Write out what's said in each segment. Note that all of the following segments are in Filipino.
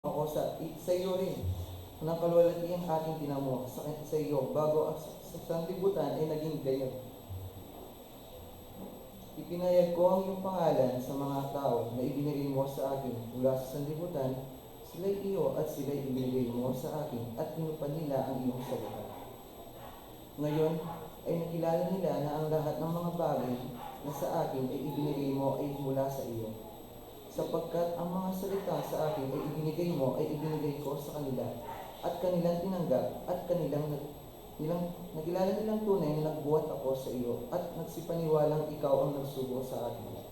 ako sa iyo rin. Nang kalwalati ang aking tinamo sa iyo bago sa sanlibutan ay naging gayon. Ipinayag ko ang iyong pangalan sa mga tao na ibinigay mo sa akin mula sa sanlibutan. Sila'y iyo at sila'y ibinigay mo sa akin at tinupan nila ang iyong salita. Ngayon ay nakilala nila na ang lahat ng mga bagay na sa akin ay ibinigay mo ay mula sa iyo. Sapagkat ang mga salita sa akin ay ibinigay mo ay ibinigay ko sa kanila at kanilang tinanggap at nakilala nilang tunay na nagbuhat ako sa iyo at nagsipaniwalang ikaw ang nagsugo sa akin.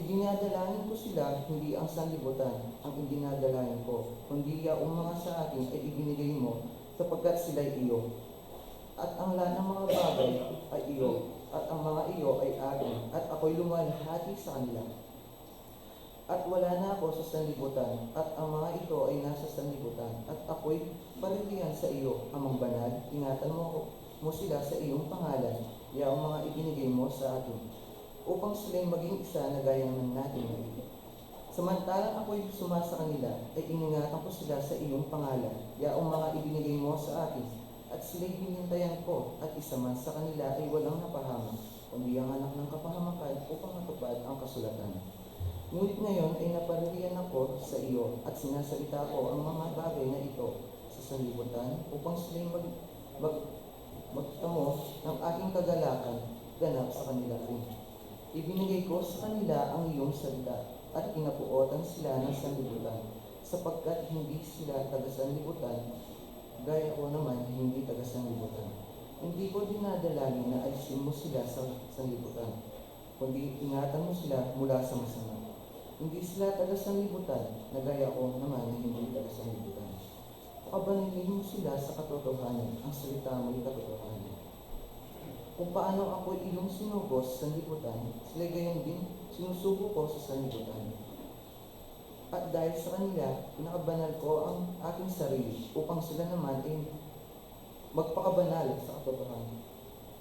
Idinadalangin ko sila, hindi ang sanlibutan ang idinadalangin ko, kundi yaong mga sa akin ay ibinigay mo sapagkat sila'y iyo. At ang lahat ng mga bagay ay iyo, at ang mga iyo ay akin, at ako'y lumalhati sa kanila. At wala na ako sa sanlibutan, at ang mga ito ay nasa sanlibutan, at ako'y parilihan sa iyo, amang banal, ingatan mo sila sa iyong pangalan, yaong mga ibinigay mo sa akin, upang sila'y maging isa na gaya ng natin ngayon. Samantalang ako'y sumasa kanila, ay iningatan ko sila sa iyong pangalan, yaong mga ibinigay mo sa akin, at sila'y binintayan ko, at isa man sa kanila ay walang napahamak, kundi ang anak ng kapahamakan upang matupad ang kasulatan. Ngunit ngayon ay napaririyan ako sa iyo at sinasalita ko ang mga bagay na ito sa sanlibutan upang sila'y magtamo ng aking kagalakan ganap sa kanila rin. Ibinigay ko sa kanila ang iyong salita at kinapuotan sila ng sanlibutan sapagkat hindi sila taga-sanlibutan gaya ko naman hindi taga-sanlibutan. Hindi ko dinadalangin na alisin mo sila sa sanlibutan, kundi ingatan mo sila mula sa masama. Hindi sila taga-sanlibutan na gaya ko naman na hindi taga-sanlibutan. Pakabanilin mo sila sa katotohanan, ang salita mo'y katotohanan. Kung paano ako iyong sinugo sa sanlibutan, sila gayon din sinusugo ko sa sanlibutan. At dahil sa kanila, pinakabanal ko ang aking sarili upang sila naman ay magpakabanal sa katotohanan.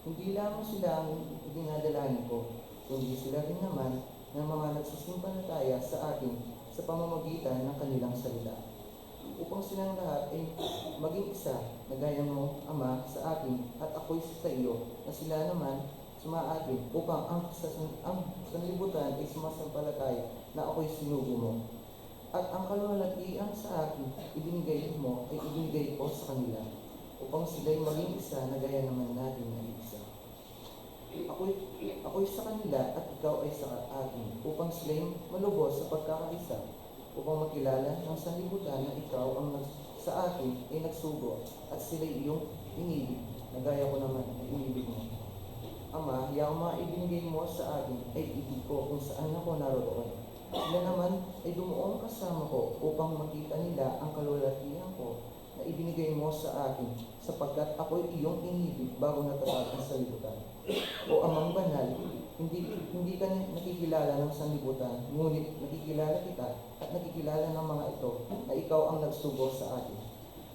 Hindi lamang sila ang dinadalangin ko, kundi sila rin naman ng mga nagsusumpalataya sa akin sa pamamagitan ng kanilang salita. Upang silang lahat ay maging isa na gaya mo, Ama, sa akin at ako'y sa iyo, na sila naman sumaakin upang ang sanlibutan ay sumasampalataya na ako'y sinugo mo. At ang kalwalatian sa akin ibinigay mo ay ibinigay ko sa kanila upang sila'y maging isa na gaya naman natin na isa. Ako'y sa kanila at ikaw ay sa akin upang sila'y malubos sa pagkakaisa upang makilala ng sanlibutan na ikaw ang sa akin ay nagsugo at sila'y iyong inibig na gaya ko naman ay inibig mo. Ama, yaong mga ibinigay mo sa akin ay ibig ko kung saan ako naroon. Sila naman ay dumuong kasama ko upang makita nila ang kalwalatian ko na ibinigay mo sa akin sapagkat ako'y iyong inibig bago natatag ang sanlibutan. O Amang banal, hindi ka nakikilala ng sanlibutan, ngunit nakikilala kita at nakikilala ng mga ito na ikaw ang nagsugo sa akin.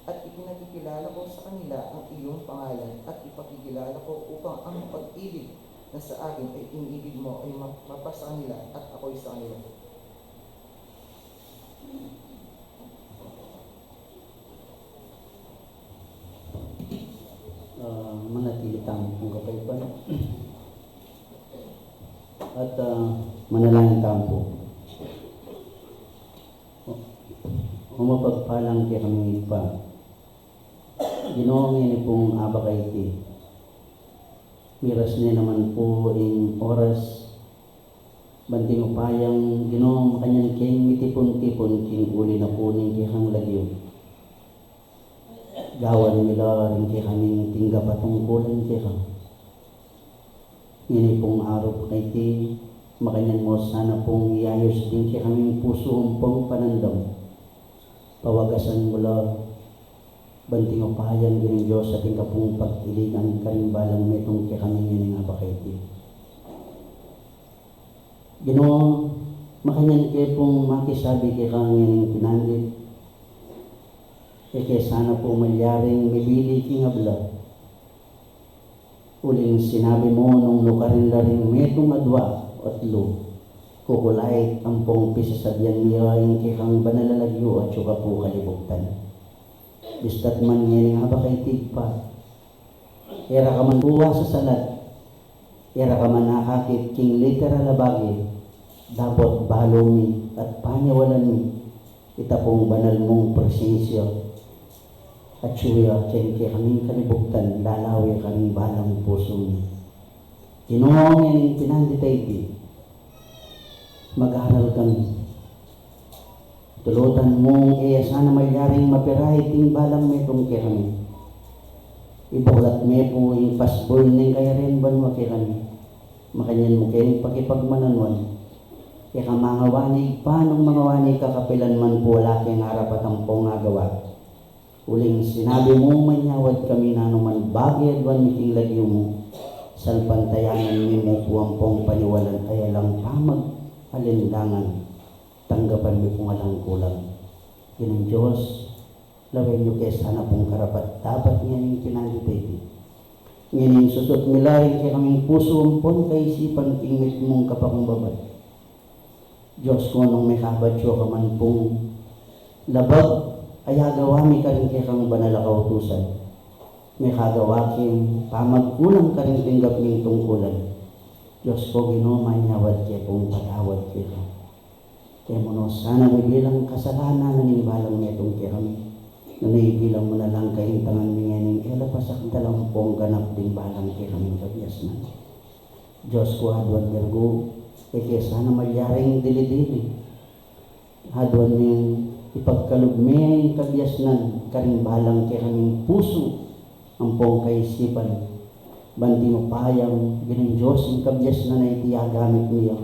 At ipinakikilala ko sa kanila ang iyong pangalan at ipakikilala ko upang ang pag-ibig na sa akin ay inibig mo ay mapasa kanila at ako'y sa kanila. Manatili tayo kung kapaypan at manalangin tayo po. Umapagpalang kaya kami pa Ginoong ini pong abakaiti miras niya naman po in oras banting upayang Ginoong kanyang king mitipon-tipon king uli na po ning kihang lagyo gawan nila rin kaya kaming tingga patungkulan kaya ini pong araw kay ti makanyan mo sana pong iayos din kaya kaming puso umpong panandam pawagasan mula banting upayan gining Diyos sa ating kapong pag-iligan karimbalang metong kaya kaming ining abakaiti Ginoo makanyan kaya pong makisabi kaya kaming pinanggit kaya sana po malyaring mibili kingabla. Uling sinabi mo nung lukarin laring metong adwa at lo. kukulait ang pong pisasabyan niya yung kikang banalalagyo at suka po kalibuktan. Bistat man nga nga ba kay tigpa, era ka man buwa sa salat, era ka man nakakit king literal abagi, dapat balomi at panyawalan mi, itapong banal mong presensya, at suya kaya kaming kalibuktan, lalawi kaming balang puso mi. Ginoong yung pinanditayti, mag-aral kami. Tulutan mong kaya sana mayaring mapirahay ting balang metong kaya kami. Ibuklat me po yung pasbol ng kaya rin banwa kaya kami. Makanyan mo kayo pakipagmananwan. Kaya ka mga wanig, paanong mga wanig kakapilan man po wala kayong harap at ang pongagawa. Uling sinabi mo manyawad kami na naman bagay at wan miking lagyo mo. Salpantayanan mi mo po ang pong paniwalan ay alang pamag alindangan. Tanggapan mi pong alang kulang. Ginong Diyos, laway nyo kaya sana pong karapat. Dapat ngayon pinanitay. Ngayon susot milahin kaya kaming puso ang pon kaisipan tingit mong kapakumbabay. Diyos ko nung may kabatyo ka man pong labag ay agawami ka rin kaya kang banal kautusan. May kagawakin pamagkulang ka rin tinggap ng tungkulan. Diyos ko ginomanyawad kaya pong patawad kaya ka. Kaya mo no, sana may bilang kasalanan na ninibalang netong kaya kami. Na naibilang mo na lang kayong tangan ni ngayon elapasak dalang pong ganap din balang kaya kaming kabias na. Diyos ko hadwan mergo kaya sana mayaring dili-dili. Hadwan yung ipagkalugmay kabiasnan karing balang kaya kaming puso ang pong kaisipan. Banti mo payang ginang Diyos yung kabiasnan na itiyagamit niya.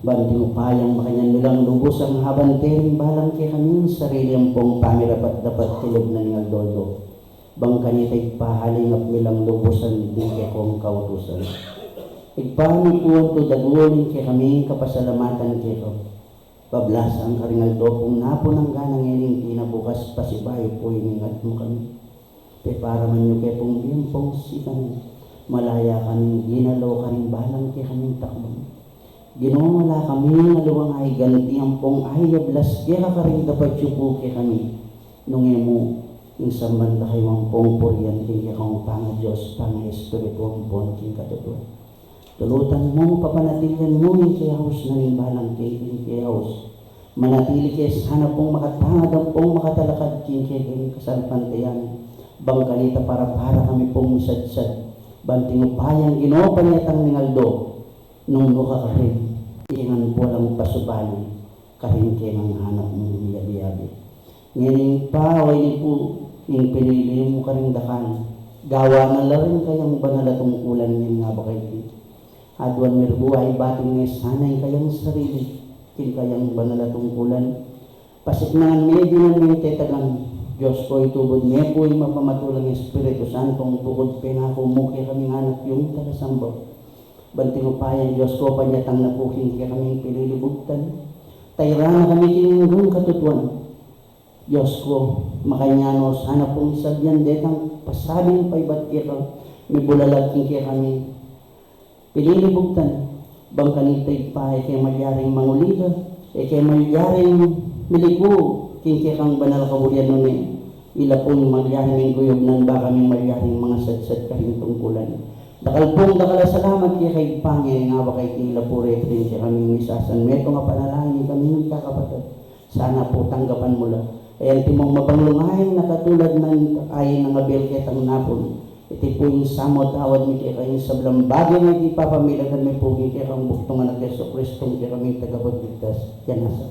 Banti mo payang makanyan nilang lubos ang habantering balang kaya kaming sarili ang pong pamirapat dapat tilog na niya dodo. Bang kanitay pahalingap nilang lubusan din kaya kong kautusan. Igpani po ito dagulin kaya kami kapasalamatan kayo. Pablas ang karingal do kung napo ng ganang ining kinabukas pasibayo po iningat mo kami. Pe para man nyo kaya pong bimpong sikan. Malaya kami ginalaw karing balang kaya kaming takbang. Ginumala kami naluwang ay ganti ang pong ay ablas kaya karing dapat yupo kaya kami. Nung mo yung sambanda kayo ang pong puriyan kaya kong panga Diyos panga Espiritu ang pong king katutuan. Tulutan mo, papanatilian mo yung kiyahos na rin balang kaya kiyahos. Manatili kaya sana pong makatangad ang pong makatalakad kaya kasalpantayan. Bangkalita para kami pong misadsad. Banting upayang ginopanyatang ningaldo. Nung nuka ka rin, ingan po lang pasubali. Karin kaya ng hanap mong yabi-yabi. Ngayon pa, way po, yung pinili mo ka rin dakan. Gawa na lang kayang banalatong ulan ngayon nga ba kayo? Hadwan mirbuhay bating nga sanay kayang sarili, kin kayang banalatong kulan. Pasiknaan medyo ng mente tagang Diyos ko itubod me po yung mapamatulang Espiritu Santong bukod pinako mo kaya kaming anak yung tagasambag. Banting upayang Diyos ko panyatang napuking kaya kaming pililibugtan. Tayra na kami kinunggong katutuan. Diyos ko makanyano sana pong isabyan detang pasabing paibat kaya may bulalag kaya kami. Pililibugtan, bang kanitay pa, kaya mayaring mangulila, kaya mayaring miliku, kaya kang banal kaburian nun ila pong mayaring guyog nan ba kami mayaring mga sadsad karing tungkulan. Dakal salamat kaya kay Panginoon nga ba kay tila po rin kaya kami misasan. Meto nga panalangin kami nagkakapatid. Sana po tanggapan mo lang. Ayan timong mapanglungahin na katulad ng ayin ng abel ketang napon. Iti po yung samot awad mi kaya kayong sablang bagay na iti papamilagan may pugi kaya kang buktungan ng Yeso Kristong kaya kami tagapagligtas. Yan nasa.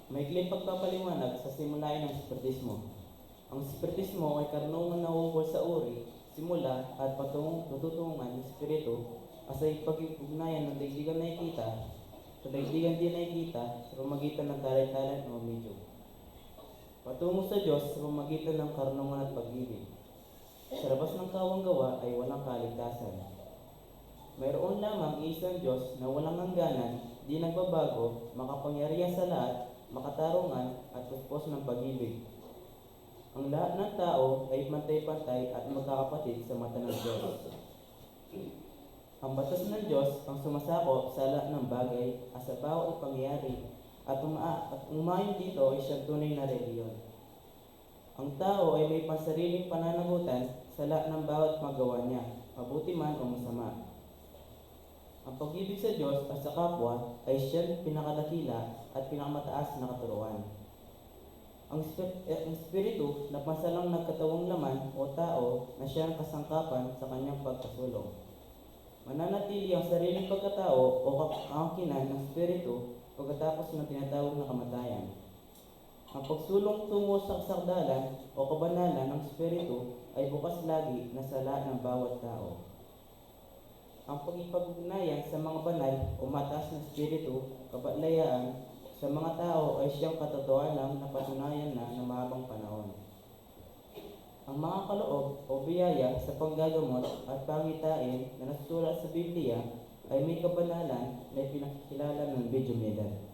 Maikling pagpapaliwanag sa simulain ng spiritismo. Ang spiritismo ay karunungan na ukol sa uri, simula at patutungan ng spiritu asay pag-ugnayan ng daigdigan na nakikita sa daigdigan din nakikita sa pamagitan ng talent-talent o medium. Patungo sa Diyos sa pamagitan ng karunungan at pag-ibig. Sa labas ng kawang gawa ay walang kaligtasan. Mayroon lamang isang Diyos na walang hangganan, di nagbabago, makapangyarihan sa lahat, makatarungan at puspos ng pag-ibig. Ang lahat ng tao ay pantay-pantay at magkakapatid sa mata ng Diyos. Ang batas ng Diyos ang sumasakop sa lahat ng bagay at sa bawat pangyayari at umayon dito ay siyang tunay na reliyon. Ang tao ay may pansariling pananagutan sa lahat ng bawat magawa niya, mabuti man o masama. Ang pag-ibig sa Diyos at sa kapwa ay siyang pinakadakila at pinakamataas na katuruan. Ang espiritu na pansalang nagkatawang laman o tao na siyang kasangkapan sa kanyang pagkasulong. Mananatili ang sariling pagkatao o kaangkinan ng espiritu pagkatapos ng tinatawag na kamatayan. Ang pagsulong tungo sa kasakdalan o kabanalan ng espiritu ay bukas lagi na sa lahat ng bawat tao. Ang pag-ipag-ugnayan sa mga banal o mataas na espiritu, kabatlayaan sa mga tao ay siyang katotohanan na patunayan na mahabang panahon. Ang mga kaloob o biyaya sa panggagamot at pangitain na nasusulat sa Biblia ay may kabanalan na ipinakikilala ng Bidyomedan.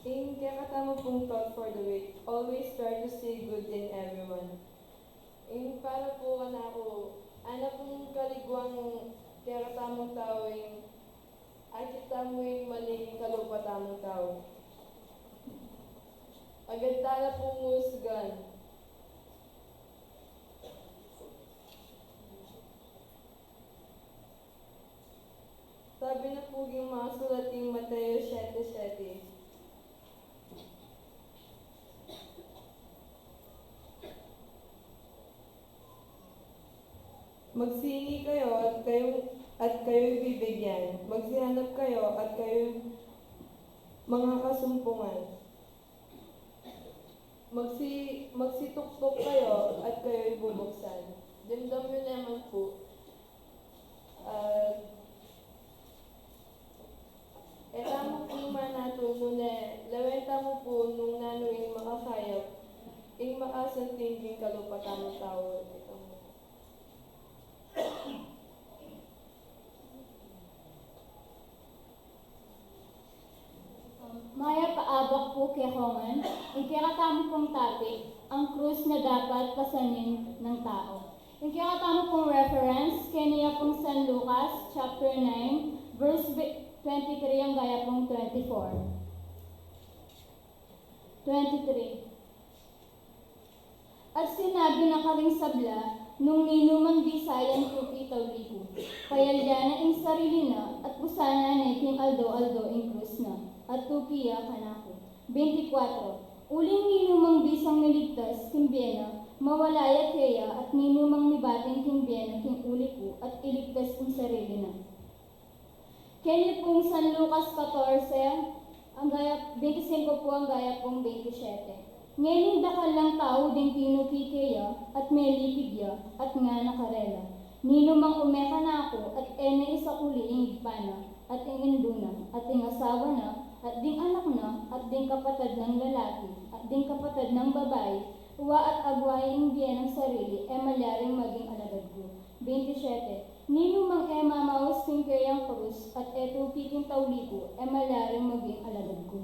In kakatama pong thought for the week, always try to see good in everyone. In para po ako, ana pong kaligwang kakatamang tao yung ay kita mo yung maling kalupatamang tao. Agad tala pong musgan. Sabi na po yung mga sulating Mateo 7:7. Magsingi kayo at kayo'y bibigyan. Magsihanap kayo at kayo'y mga kasumpungan. Magsituktok kayo at kayo'y bubuksan. Damdam yun naman po. Etamo po manato nung lawenta mo po nung nanuing makakayap, ing makasantingin kalupatang tao. Maya paabak po kay Hongan, ang kinakatamo pong topic, ang krus na dapat pasanin ng tao. Ang kinakatamo pong reference, kaniya pong San Lucas, chapter 9, verse 23, ang gaya pong 24. 23. At sinabi na karing sabla, nung ninumang bisayan kukitaw ligo, payalya na ing sarili na, at pusana na iking aldo-aldo ing krus na, at tukiya kanako. 24. Uling ninumang bisang niligtas, kimbiyena, mawalaya kaya, at ninumang nibating kimbiyena, king uli ko, at iligtas ing sarili na. Kaya pong San Lucas 14, ang gaya, 25 po ang gaya pong 27. Ngayon dakal lang tao din pinukikaya at may likidya at nga nakarela. Ninumang umeka na ako at ena isa kuli ingigpana at ing induna at ing asawa na at ding anak na at ding kapatid ng lalaki at ding kapatid ng babae, uwa at agway ing biyan ng sarili e malyaring maging alagad ko. 27. Ninumang e mamawas king kayang krus at eto piking tawli ko e malyaring maging alagad ko.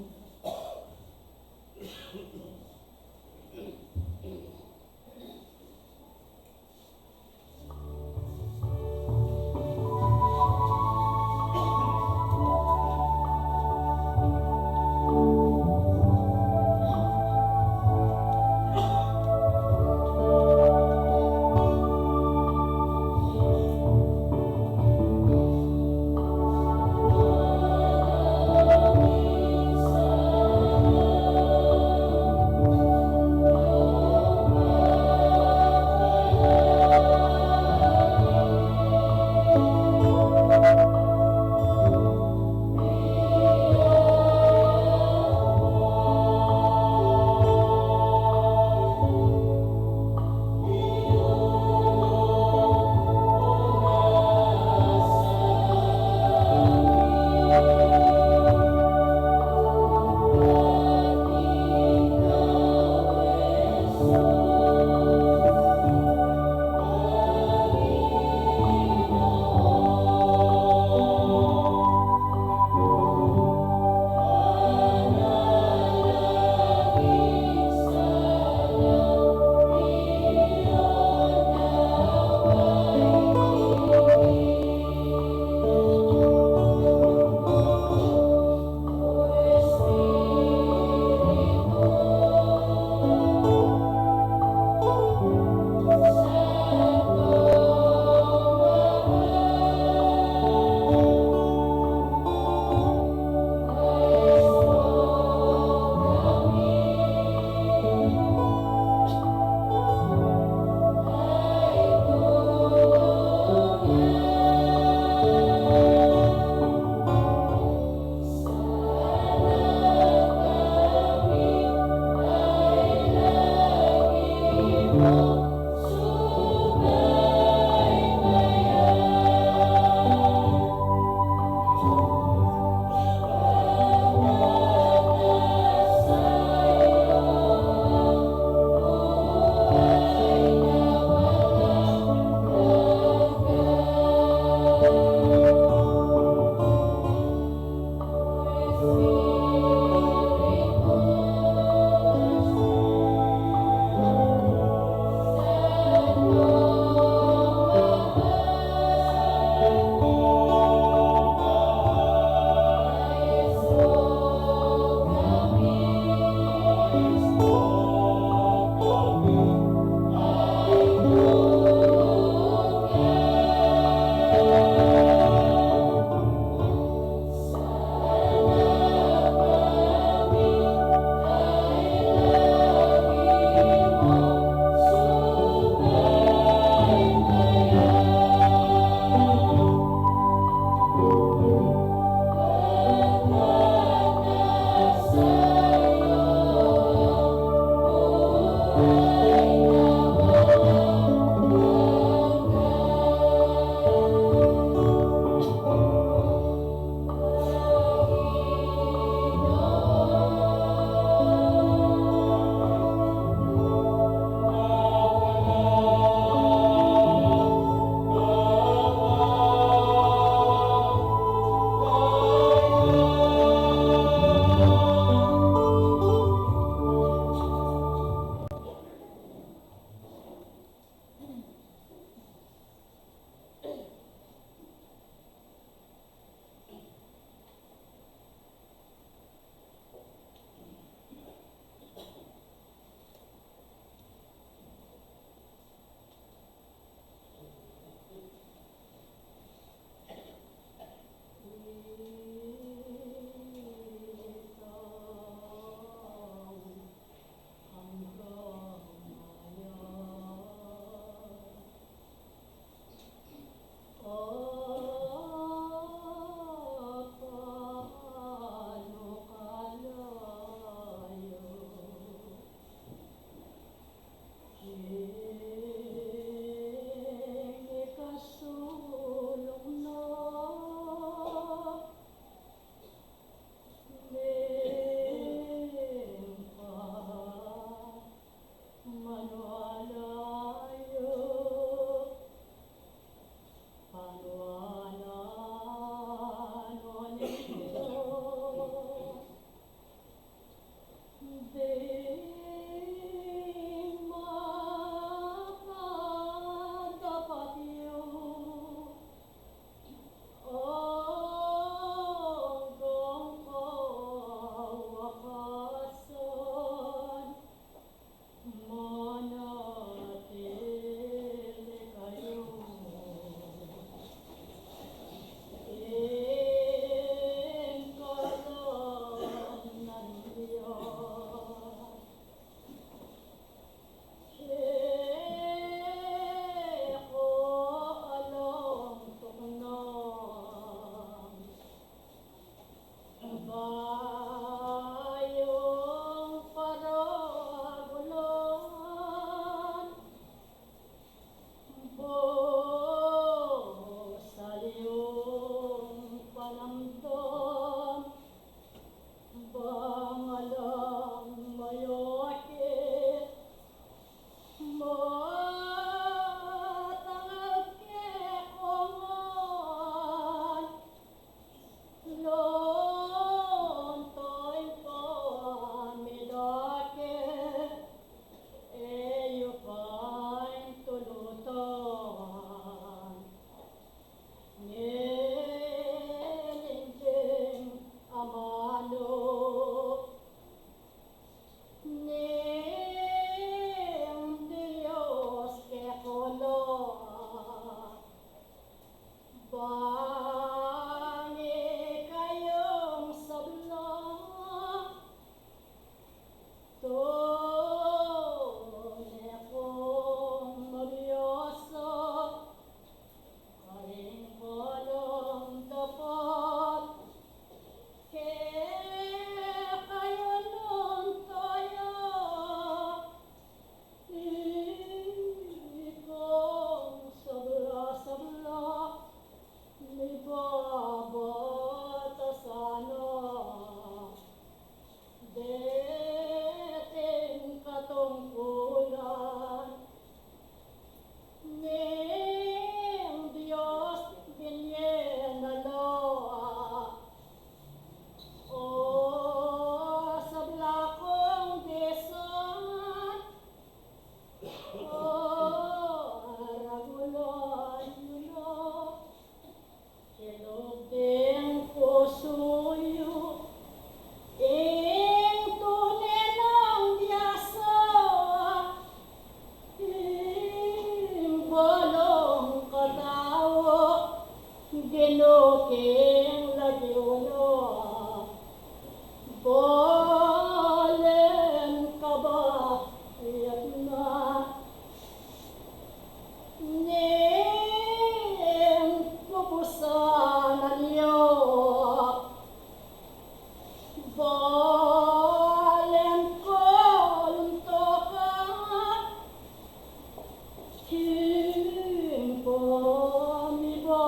King pomiba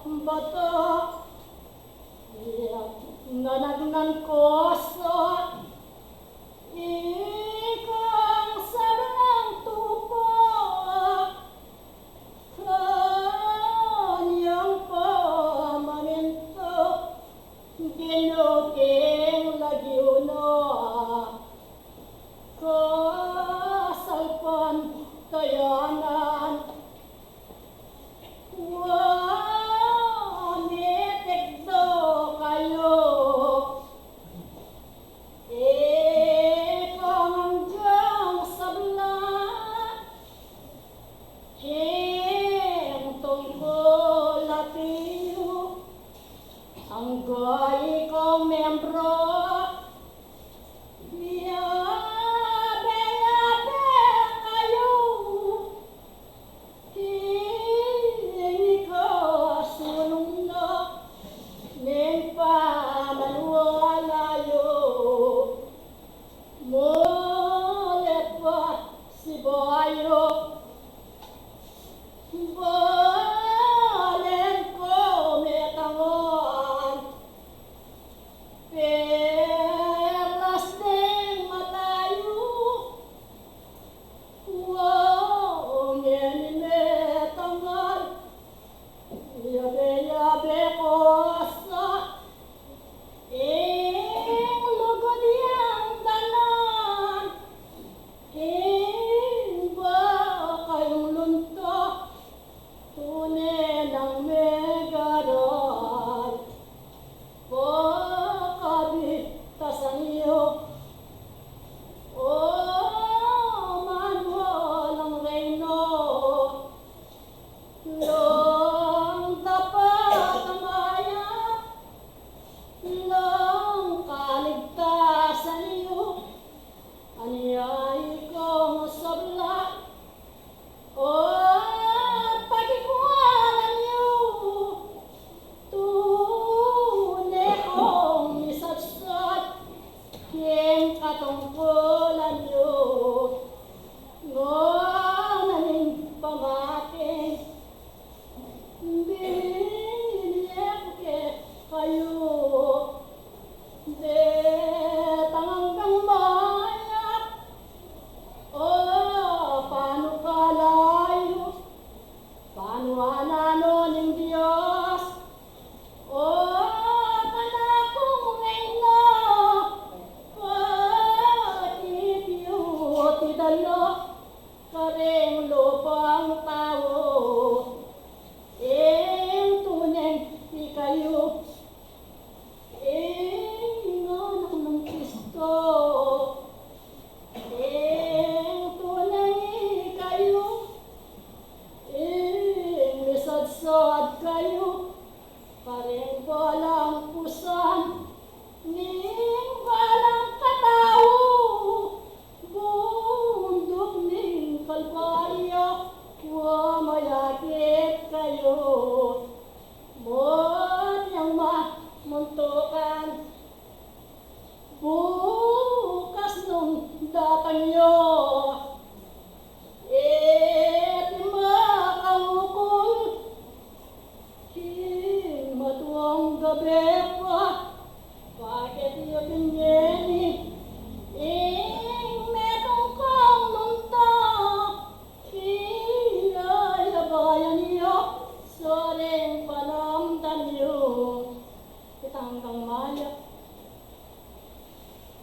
bata nanagnan ko sa ikang sarang tupa kanyang pamaminto ginuking lagyuna kasalpan kayanan wanitikdo kayo ikang hanggang sabla tungkol latiyo ang gay kong membro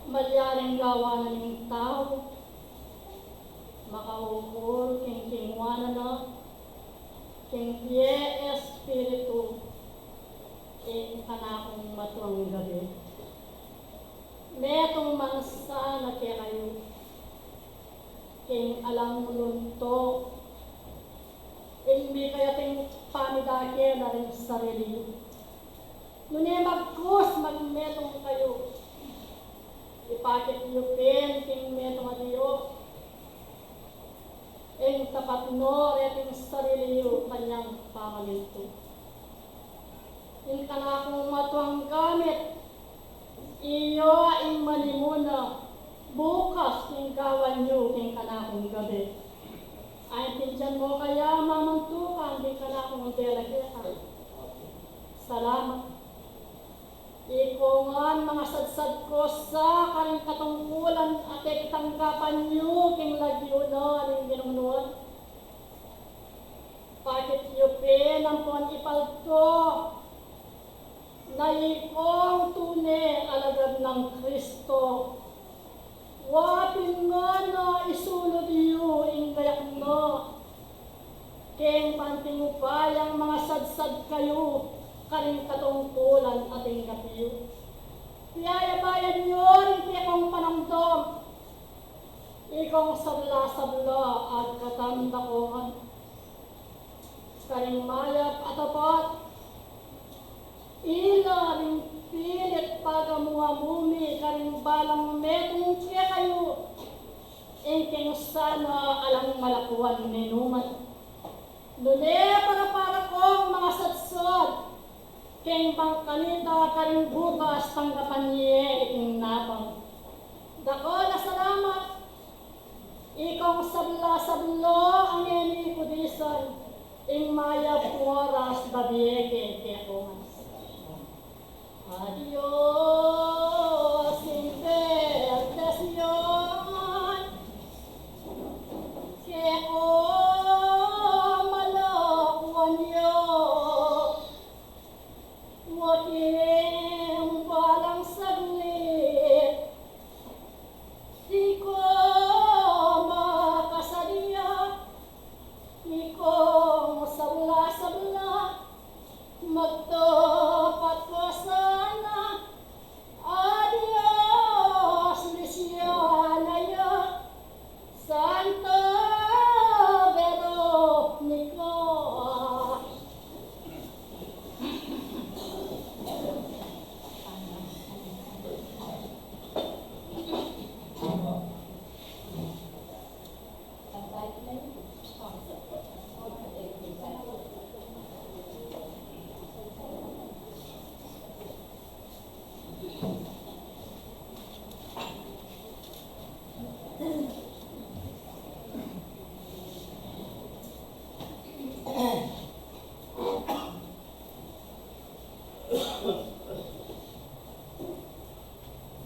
malyaring gawa na ng tao, makahukul, king-kingwana na, king-pie espiritu, kanakong matuang gabi. Metong mansa na kaya kayo, king alam mulunto, may kaya ting pamidake na rin sarili. Ngunit magkus, magmetong kayo, ipakit yupin, king metong adiyo, ing tapat no, reting sarili yu, kanyang pamalinto. Ing kanakong matuang gamit, iyo ing manimuna, bukas king gawan yu, king kanakong gabi. Ay Diyan mo kaya mamantukan, di ka na akong delegahan. Salamat. Ikungan mga sadsad ko sa karing katungkulan at tanggapan niyo king lagyo na aning ginunuan. Bakit niyo pinampon ipalto na ikong tunay alagad ng Kristo. Wapin nga na isulod niyo ing gayak na. King pantingupayang mga sadsad kayo karing katungkulan ating kapiyo. Piyayabayan nyo rin ikong panamdom. Ikong sabla-sabla at katandakuhan. Karing mayap at apat. Ila rin pilit pagamuha-mumi karing balang metong kaya kayo. Ingking sana alang malakuan minuman. Lune para kong mga satsod. Keng bangkanita karing bukas tanggapan niya iking napang. Dako na salamat. Ikong sabla-sabla ang eni kudisan. Ing maya puwaras babiyeke tekungas. Adios, intercesión. Que malakuan niyo. Waking walang saglit. Di ko makasaliya. Di ko sabla-sabla. Magtapat ko sana. Adios, Luciana. Santa Veronica.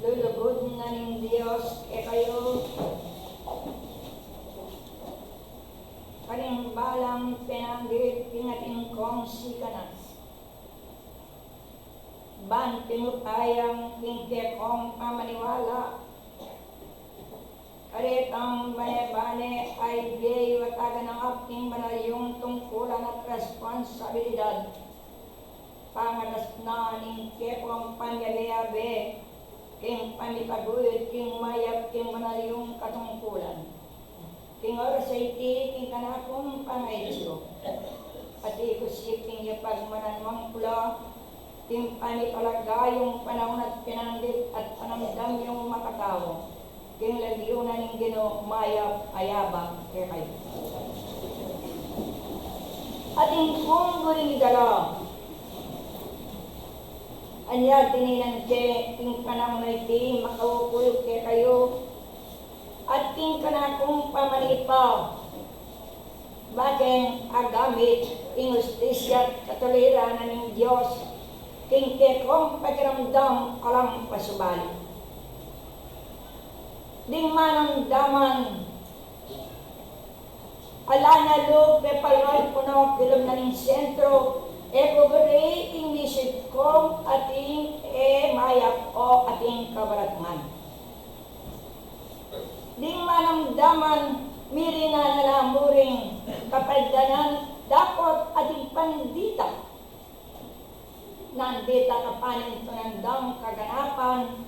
Lulugod na ng Diyos kayo. Kaning balang pinanggit pinating kong sikanas. Ban pinupayang tingke kong pamaniwala. Karitang bane-bane ay biyay watagan ng aking banalyong tungkulan at responsibilidad. Panganas na ning kekong panyayabe. King panipaguyod, king mayap, king manalyong katungkulan. King orsayti, king kanakong pangaysyo. Pati kusip, king yapagmananwang pula, king panipalagayong panahon at pinanggit at panamdam yung makatao. King lagyunan ng gino, mayap, ayabang, kaya ating kong guring dala. Anya tininan ke king kanang naiti makaukuyo ke kayo at king kanakong pamanipa bagen agamit ing justisya at katuliranan ng Diyos king ke kong pakiramdam alam pasubali ding manamdaman ala na loob pe palwal puno kilom na ning sentro ekobere ing nisip kong ating mayap o ating kabaratman. Ding manamdaman mirina na lamuring kapagdanan dapat ating pandita. Nandita kapanin tunandang kaganapan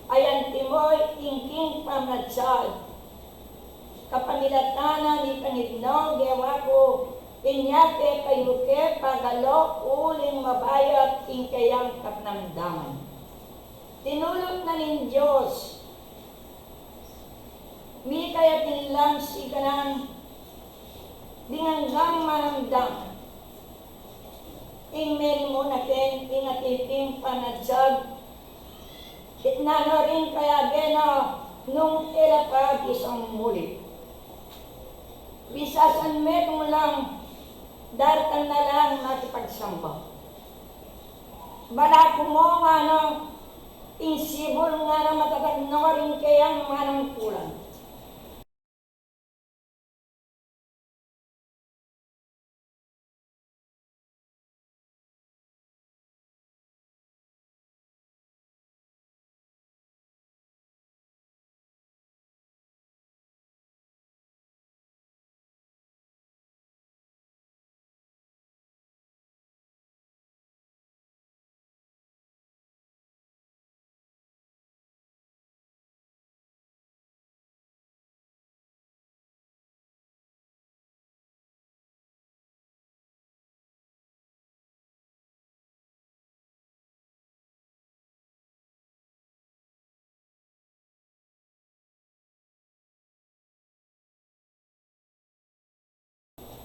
ayan timoy ingking pamnatsad. Kapamilatanan ni Panginoon gawa ko inyate kayo ke pagalo uling mabayat ing kayang kapnamdaman. Tinulot na nin Diyos. Mi kaya tinlang si kanan dinanggang manamdam. Ing meri mo natin ing atiting panadsag. Itnano rin kaya gena nung ilapag isang muli. Bisasan metong lang, dartan na lang makipagsamba. Bala ko mo nga na, insibol nga na matatag na waring kayang manang kulang.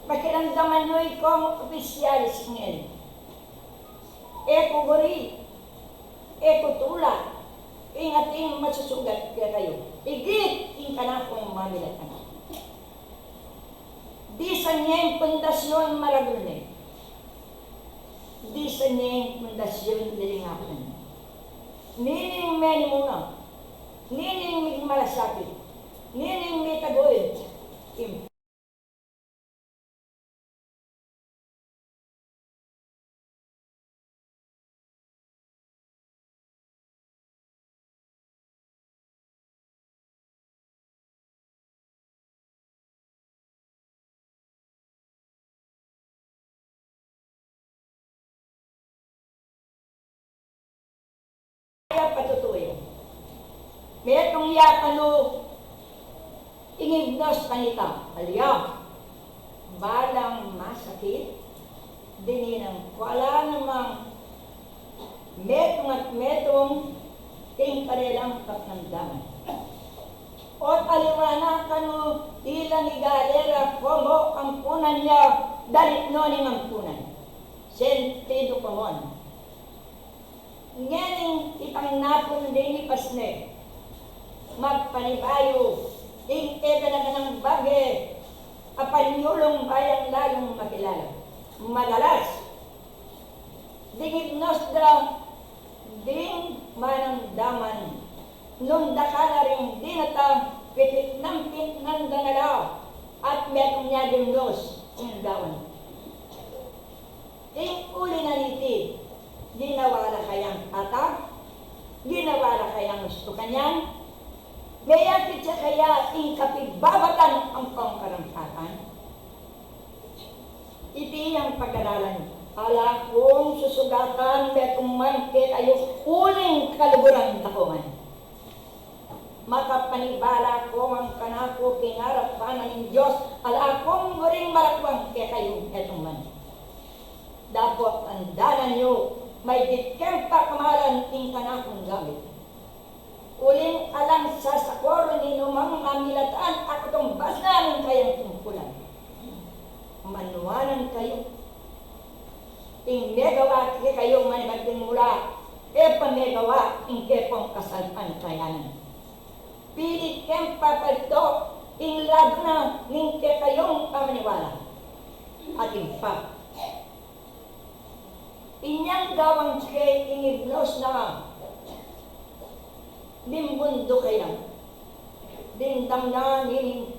Pakiramdaman nyo'y kong opisyalis ngayon. Eko guri, eko tula, ingating masusugat kaya kayo. Igit, ing kanakong mamilatan. Di sa niyeng pundasyon maragulne. Di sa niyeng pundasyon lilingapan. Nining meni muna, nining mig malasakit, nining may tagoy, patutuyo. Metong yakano, ingignos kanita, aliyam, balang masakit, dininang wala namang metong at metong ting kanilang kapnandaman. Ot aliwana kanu tila ni galera como ampunan niya dalit noning ampunan. Sentido komon. Ngayon itang napon din ipasne, magpanibayo, ing na ng bagay, apanyulong bayang lalong makilala. Madalas, dingignos da, ding manang nung dakala rin dinata, pitit ng danala, at metong niya gimnos, ang dawan. Ing uli na niti, ginawala kayang atak, ginawala kayang gusto kanyan, mayakit siya kaya inkapigbabatan ang pangkarampatan. Iti ang pag-aralan. Ala kong susugatan betong mangkit ayo uling kaluguran takuman. Makapanibala ko ang kanako kinarapanan ng Diyos, ala kong guring marakwang kaya kayo etong man. Dapat andanan nyo, may ditkem pa kamalan ing kanakong gamit. Uling alam sa sakor ni numang mamilataan ako itong basahin kayang tungkulan. Manuwanan kayo. Ing megawa kayo manibagding mula, pamagawa ing kepong kasalpan kayanan. Pilit kem papalito, ing lado na ning kayong pamaniwala. Ating pa. Inyang gawang kay ingignos na dimbundo kaya. Dindam na nining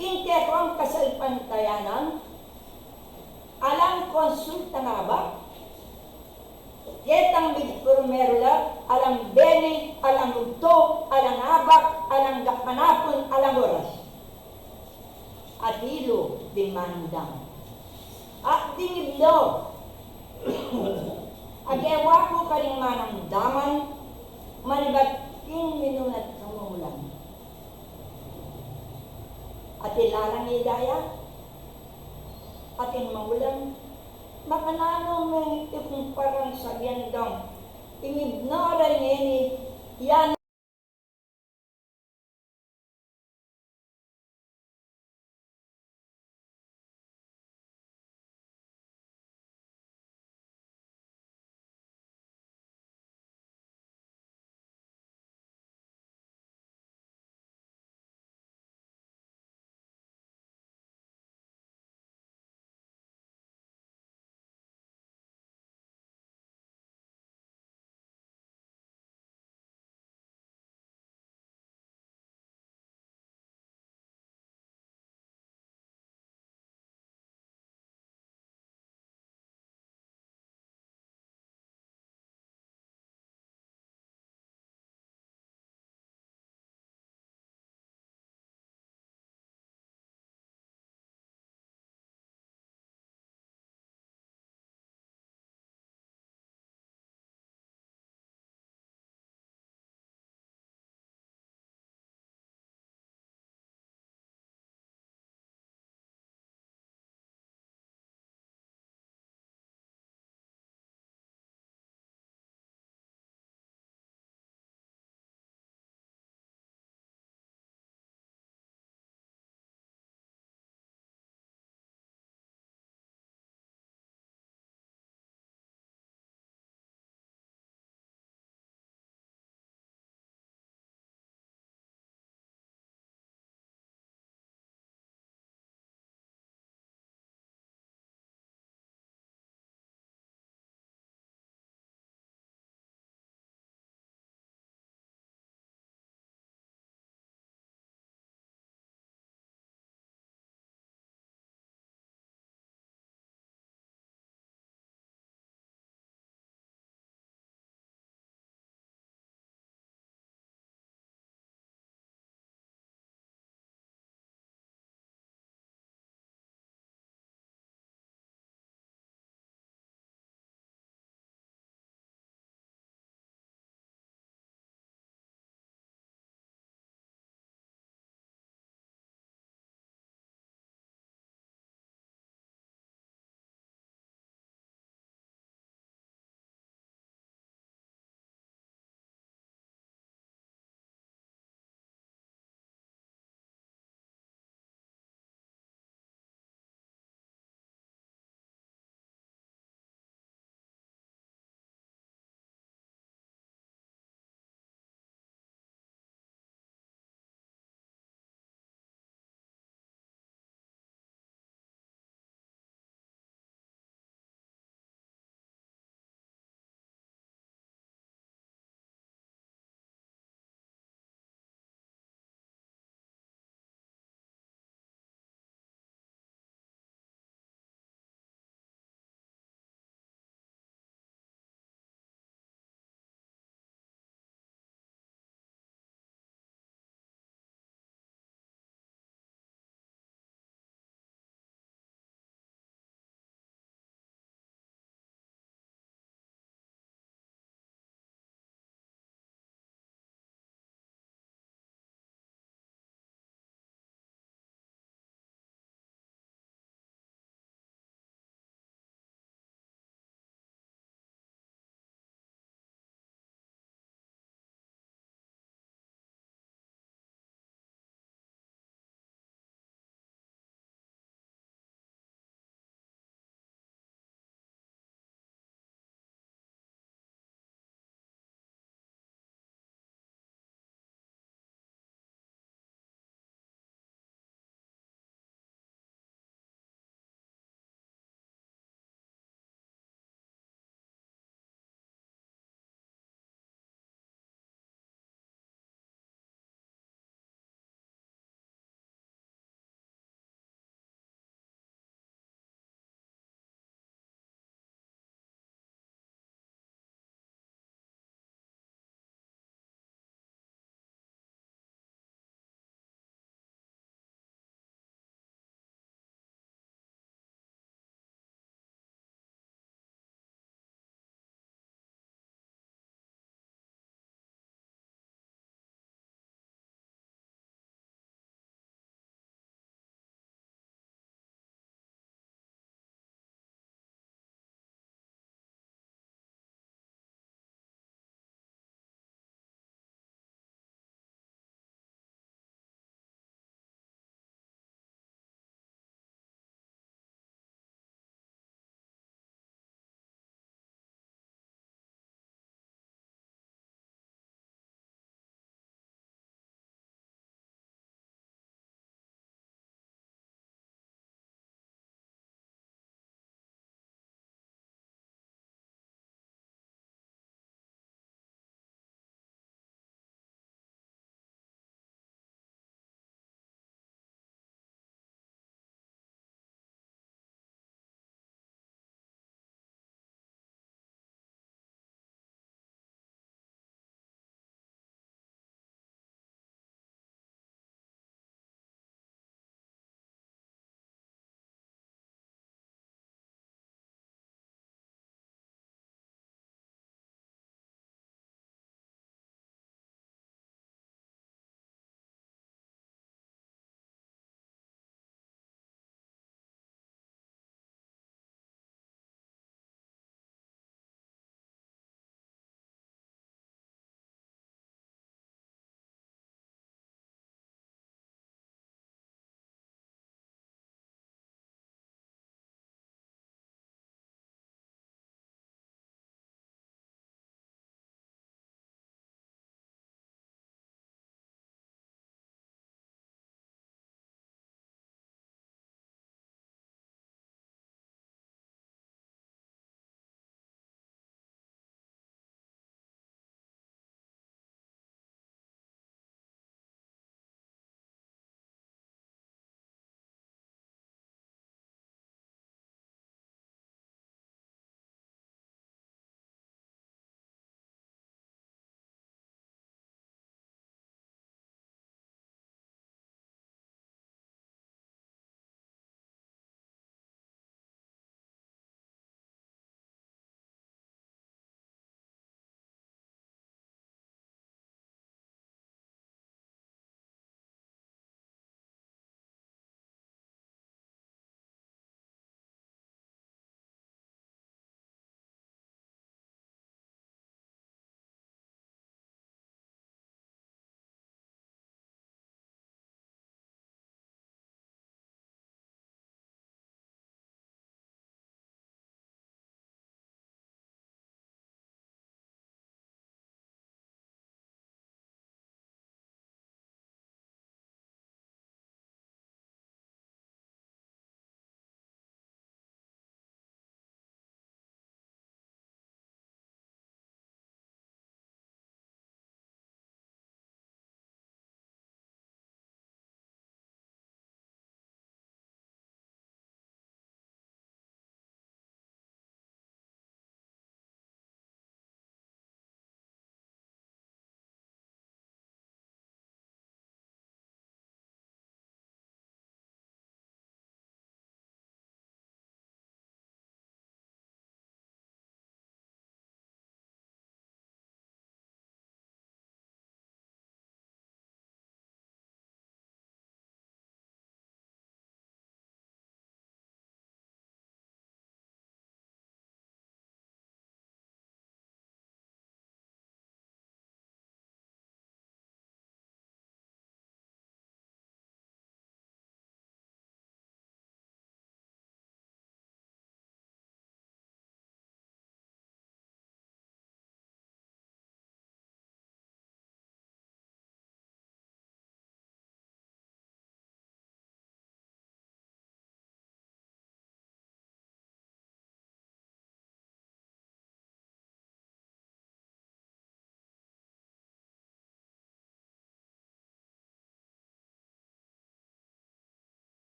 Inte ko ang kasalpantayanan, alang konsulta nga ba? Ketang bigpurmerula, alang beni, alang ugto, alang abak, alang gakmanapon, alang oras. At hilo, dimandang. At dingiblo, agewa ko karing manang daman, manibat king minunat kumulan. At ilalang idaya, ating maulan, makananong may ikong parang sabihan dong, ingignora niya ni, yan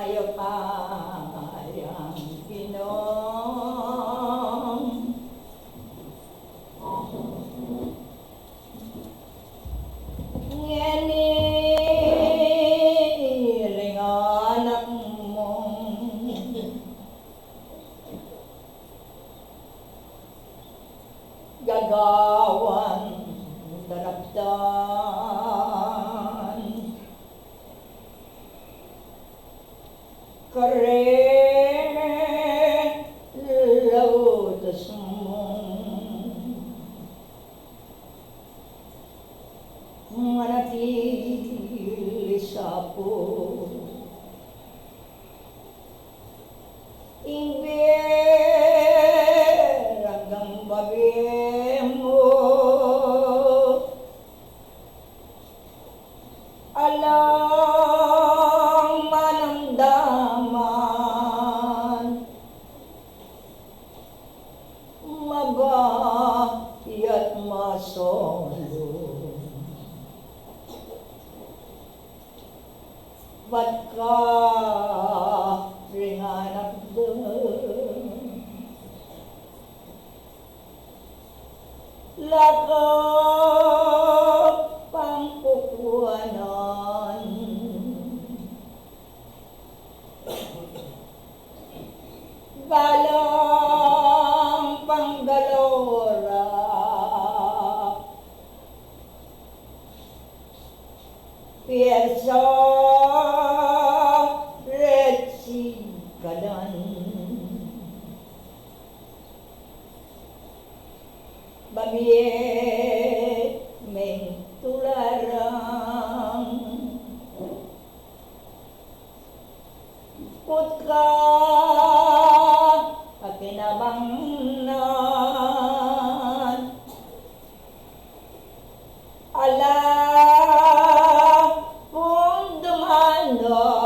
mayapayang Ginoong ngeniling anak mong gagawan daraptan kare lautas mong manatili sa po ingber hanggang babi mo alang manamdaman mabayat masolo ba't ka ringanap doon laka pangkukuhanan balang panggalora piyersa kadan babiye meng tularang putka akinabangnan ala kung dumano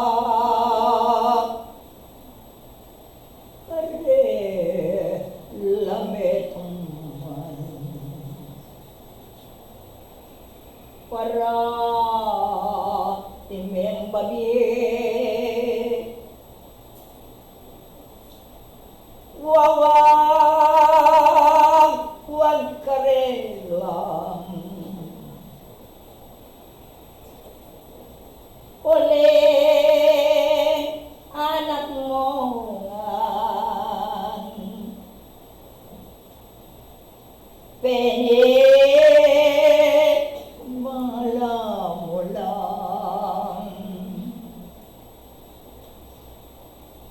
para timeng babi wag ka rin lang uli anak mo penye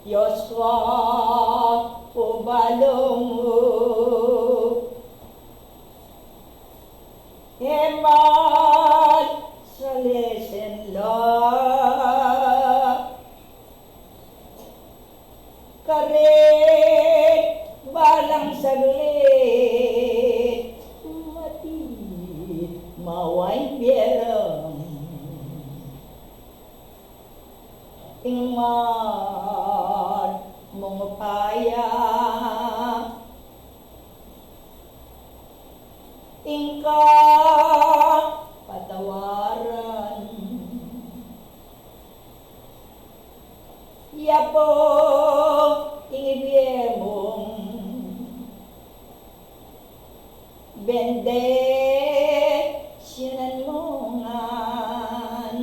Yoswa ubalong hemat sa lesen la kare balang saglit mati maway bierang ingman mong paya ingka patawaran yapo ingibye mong bende sinan mongan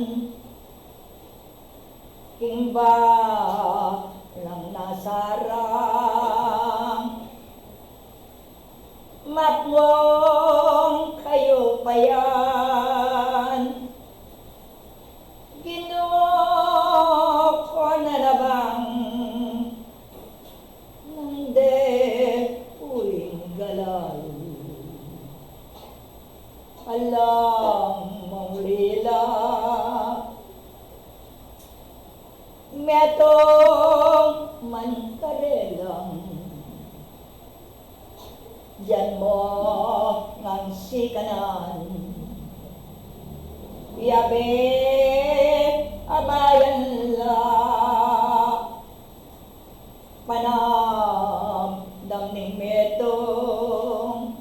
ingba lang nasarang matwong kayo payan Ginoo ko na labang nande uwing galal alam mong lila metong man karelang diyan mo ngang sikanan yabe abayan la panam damning metong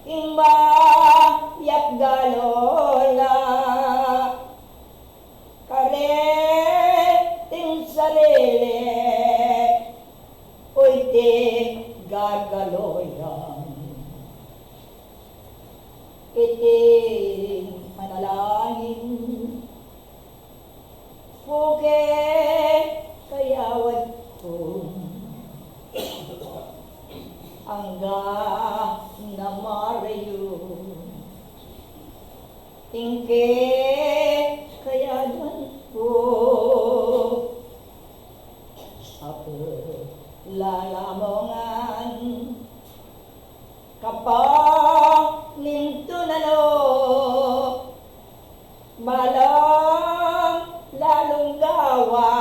imba yap galola kare Mangga na Mario Tingke kaya po ako lalamongan kapag nintunalo malang lalong gawa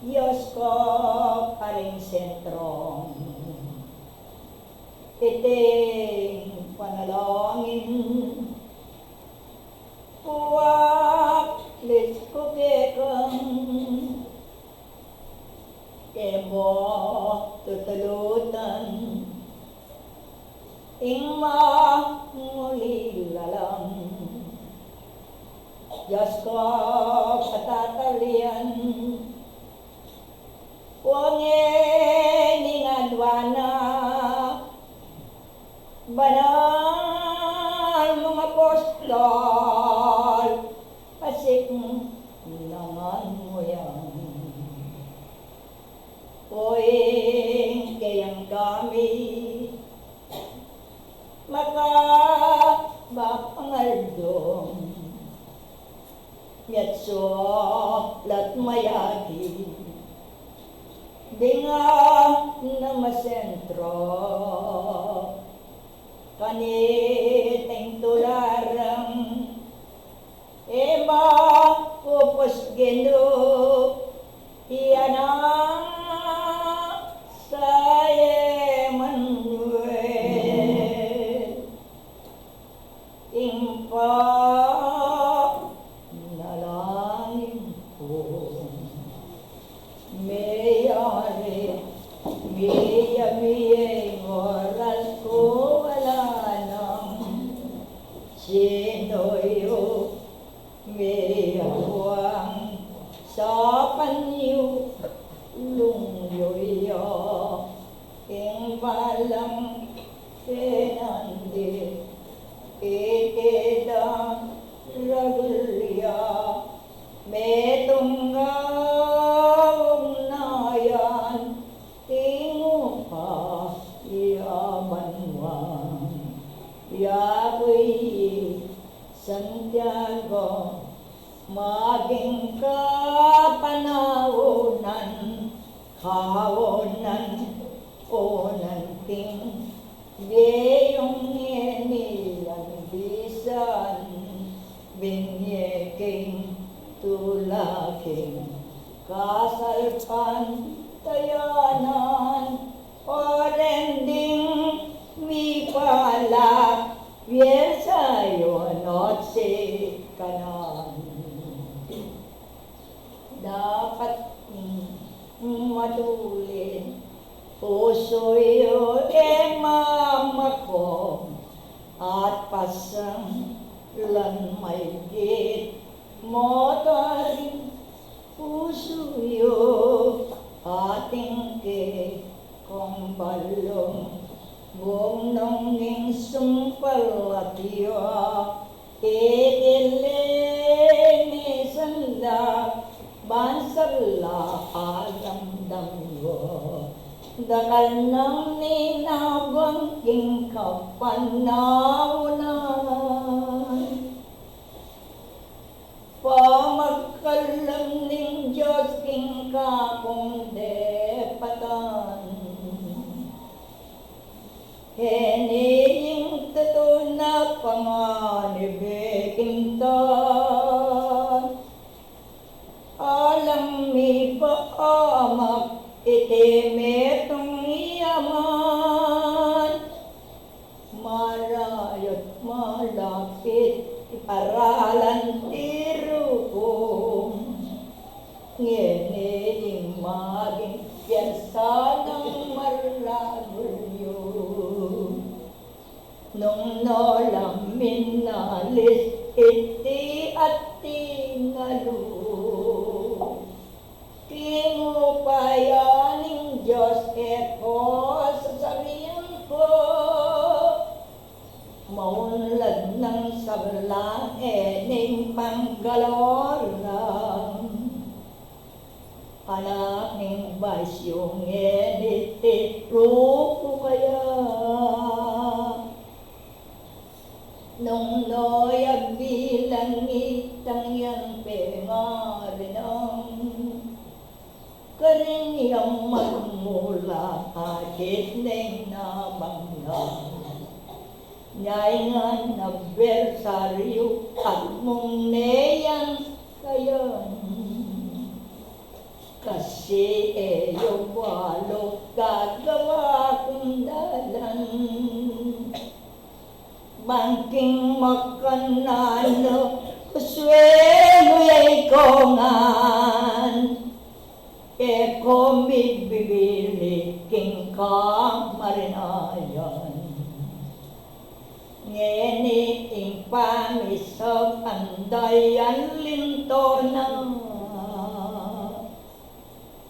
Diyos ko pa rin sentrong iting panalangin Puwak lis ko kekang Kemo tutulutan Ingma muli lalang Diyos ko patatalian Wangin ingadwana Banal mga apostol Pasik naman mo yan Oing kayang kami Makabapangaldong Yatso lat mayagi Dinga na masentro Kaniting tularang Ema upos gendo Iyana sa Emmanuel Ingpa nalangin ko Mayari Miyang oras ko wala nang sinoyo Mayawang sa panyo lungyoyo Ing balang kenandi Ikeda ragulya Metunggaw nayan Tingo pa iamanwang Yakoy Santiago Maging kapanahonan Kahonan Onan ting Beyong nilang bisan Binyeking tulaking Kasalpan tayanan Orending mi pala Viesayo notse kanan Dapat matulin Puso'yo mama ko At pasang lan may git Motarin puso'yo Ating ke kong balong Buong nonging sumpal at iyo Itilini sanda Bansala alamdam mo Dakal ng ninawang king kapanaunan Pamagkalam ng Diyos king kapong depatan Heniying tato na panganibikin tan Alam mi paamak itimetong iyaman Marayot malapit iparalan tirukong Ngeniying maging piyansa ng marlagulyo Nung nolamin nalis iti at tinalo Kingupayaning Diyos eko sa sabihan ko Maunlad ng sablang ening panggalor lang anak ning basyong editiro ko kaya. Nung noy bilang itang yang pengarinang karing yang magmula kahit neng namanglang nyaingan na bersaryo at mong neyang kayan kasi eyo walo gagawa kong dalan bangking makanano kuswelo yay kongan eko bibili king kamarinayan ngeni ing pamisog andayan linto na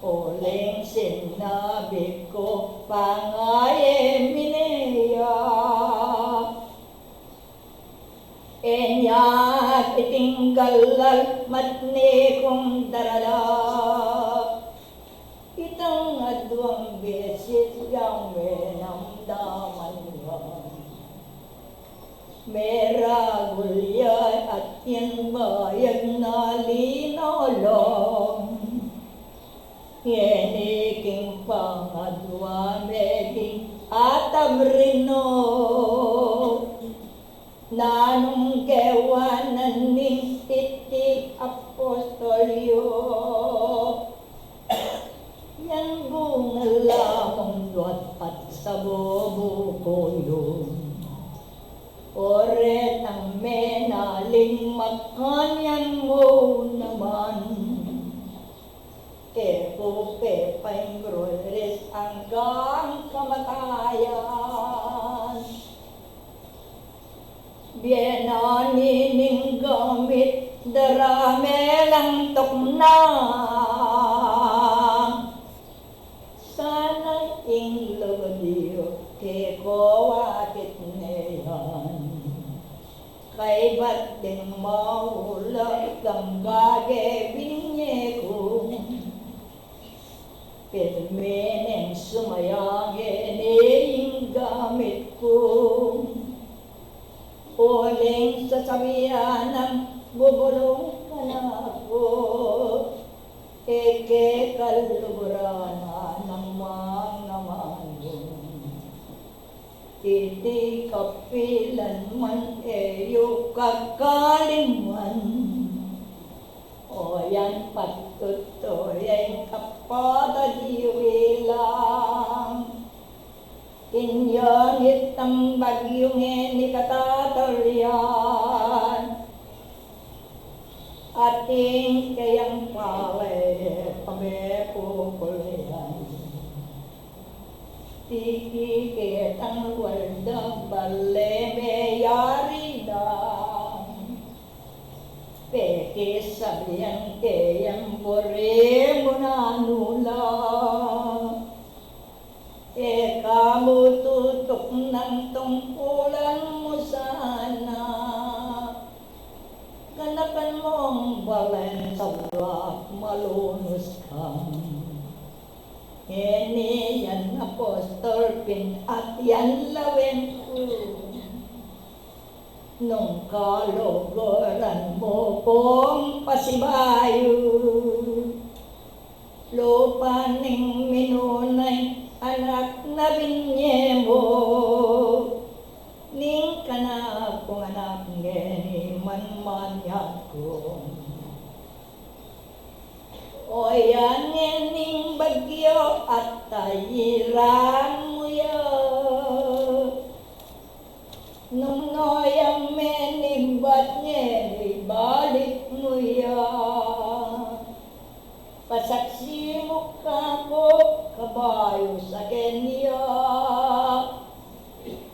Oleng sinabi ko pangaye mineya Enyak itinggalal matne kong darala Itang adwang besit yang menamdaman Mera gulya at yan bayag na linolong Yeniking pangadwa meging atabrino Nanong kewanan ning titik apostolyo Yan bungal lamang duat at sa bobo ko yun Oret ang menaling makanyan mo naman Kepo pepay grores hanggang kamatayan Bienanining gamit darame lang tokna Sana ing lodiyo keko wakit neyan Kay ba't din maulag ang gage binye ko Pirmeneng sumayangin iyong gamit ko Uling sasabihan ng bubulong ka na ako Eke kalugurana ng mga manong Titi kapilan man eyo kakaliman O yan patutoy kapada diwilang Inyangit ang bagyong ni katatalyan Ating kayang pale pame pukulyan Tiki kitang waldang bale meyari na Peke sabihan kayang bore mo na nula kamu tutok ng tungkulan mo sana Ganapan mong balen sa buwak malunos ka Heni yan apostol pin at yan lawin ko Nung kalogoran mo pong pasibayo Lupa ning minunay anak na binye mo Ning kanap kong anak ngeni man ko O yan ngening bagyo at tayiran mo yan Nung noyang menibat ngeni balik mo yan Pasaksi mo ka ko kabayo sa Kenya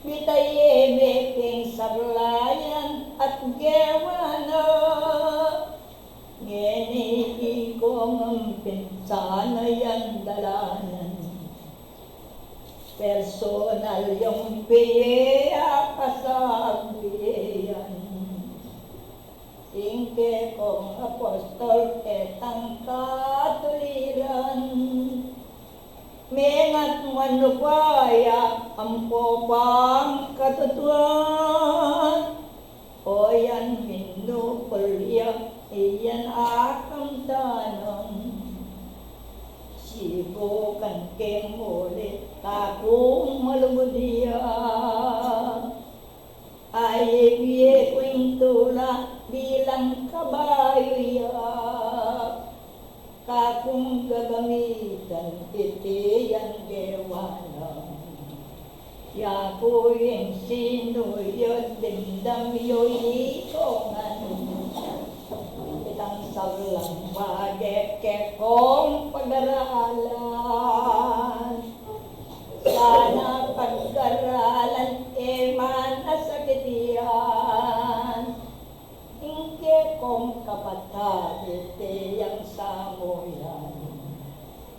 Bitaye meking sablayan at gewana Ngeni ikong ang pinsana yan dalanan Personal yung piya kasagbiyan Singke kong apostol etang katulira ano kaya ang popang katutuan? O yan minupulya, iyan akang tanong. Sibukan keng ulit kakong malumudya. Ay biye ko'y tula bilang kabayo'ya. Kakong gagamitan iti ang dewanang. Yako'y sinuyod dindam yo'y ikongan. Itang sablang bagay kekong pag-aralan. Sana pag-aralan manasakitian. Ingke kong kapatid ang samoyan.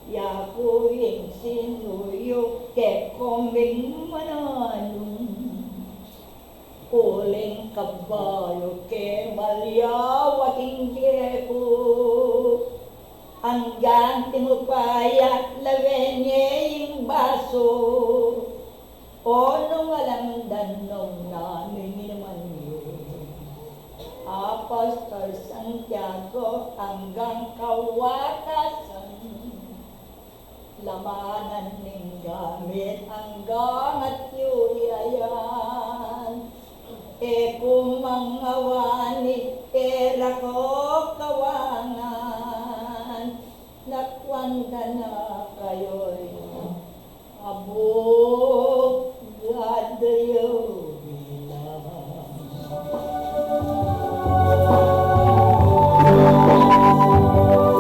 Yakuing sinuyo ke koming mananong. Uling kabayo ke malyawat ingke ko. Hanggang timupayat lawenye yung baso. O nung alam danong namin naman yun. Apostol Santiago hanggang kawatasan. Lamanan ng gamit hanggang at yuyayan. E kung mga wani, pera ko kawangan. Nakwanda na kayo'y abog gadayo bilang. Thank you.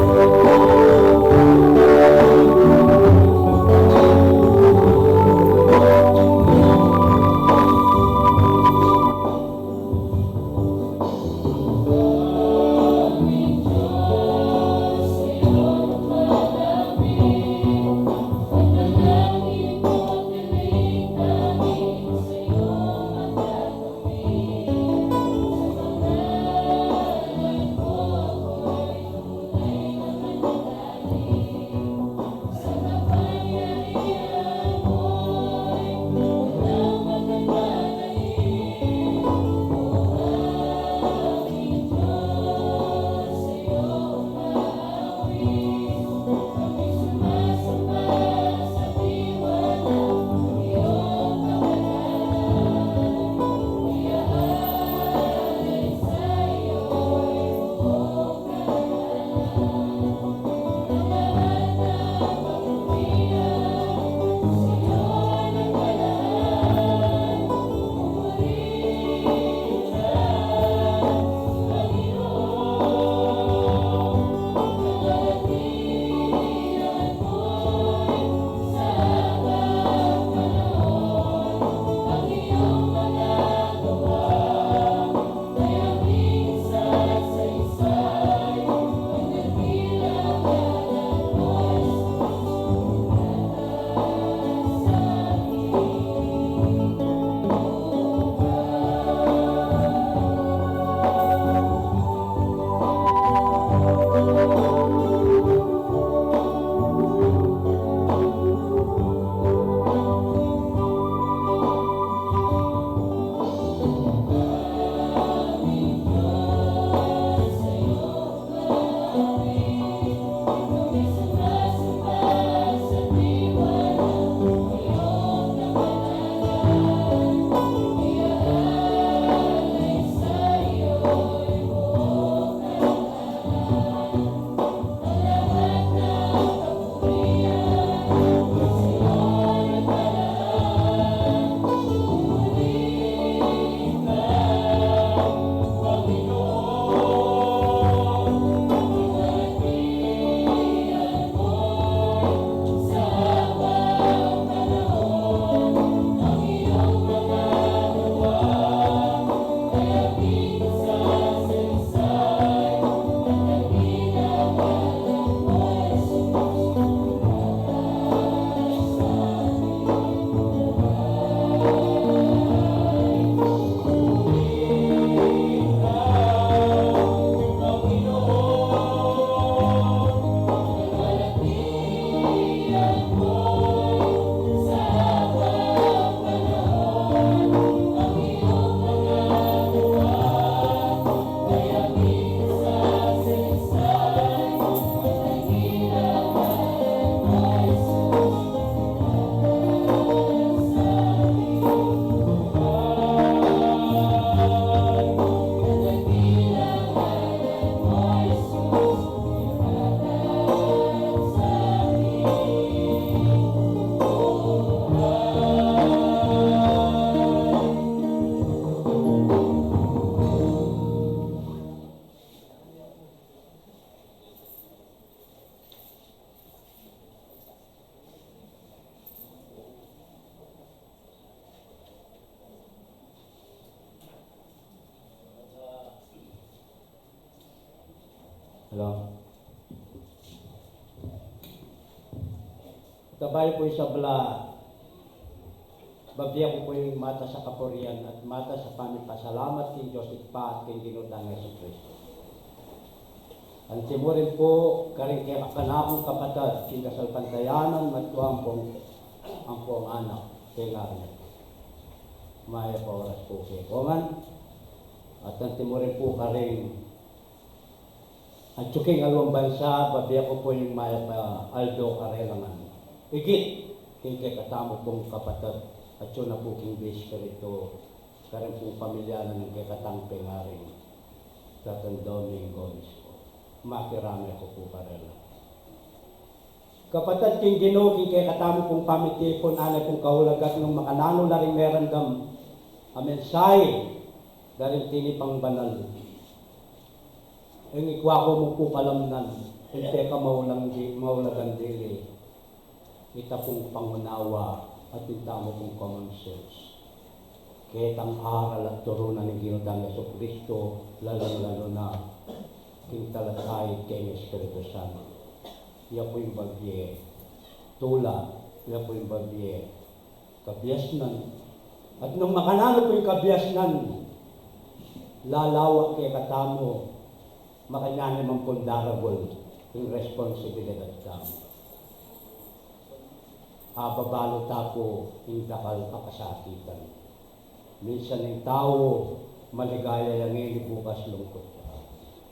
Hello? Tabay po sa bala, babiya ko po yung mata sa kapurian at mata sa pamipasalamat king Diyos itpa at king ginutang ng Yesu Kristo. Ang timurin po, karing kaya kanakong kapatad, king kasalpantayanan, matuang pong ang pong anak, kaya nga rin. Maya pa oras po kaya kongan. At ang timurin po karing ang tsuking alawang bansa, babiya ko po yung maya pa Aldo Arelangan. Igit, king katamo pong kapatid at yun na po king Espiritu, karing pong pamilyanan ng kekatang pengaring Tatan Domingo Gomez po. Makirami ako po karela. Kapatid king Ginoo, king katamo pong pamitipon, anay pong kahulagat ng makanano na rin merandam, amensay, daring tinipang banal. Ang ikwa ko mo po kalamnan, hindi ka maulagan dili. Ita pong pangunawa at ita mo pong common sense. Ketang aral at turunan ng Ginutang Yesu Kristo, lalo na king talatay kay Espiritu Santo. Iya po yung bagye, tula, iya po yung bagye, kabyasnan. At nung makanalo po yung kabyasnan, lalawak kay katamo, makanyani man pong daragol yung responsibilidad kamo. Babalo tapo yung dakal kasakitan. Minsan yung tao, maligaya yung hindi bukas lungkot.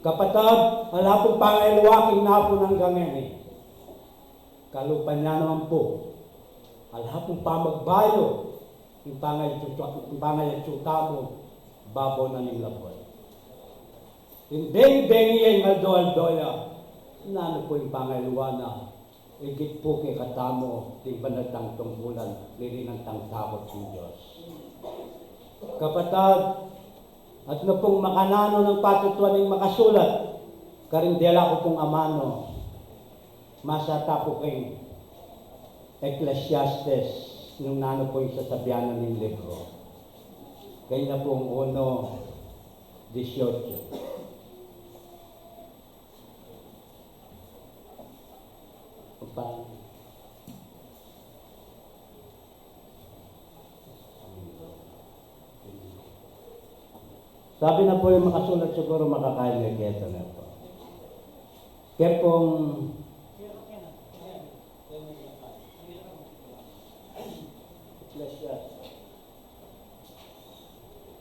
Kapatid, wala pong pangailuwaking na po ng gangen. Kalupan niya naman po, wala pong pamagbayo, yung pangayatsuta mo, babaw na ng laboy. Yung bengi-bengi yung aldo-aldoya, ano po yung pangailuwana, igit po kay katamo, di banatang tungkulan, lirinang tang takot ng Diyos. Kapatid, at na pong makanano ng patutuan ng makasulat, karindela ko pong amano, masata po kay Ecclesiastes, nung nano po yung sasabihanan ng libro. Kaya na pong 1:18. Sabi na po yung makasulat siguro makakain ng keto na po. Kaya pong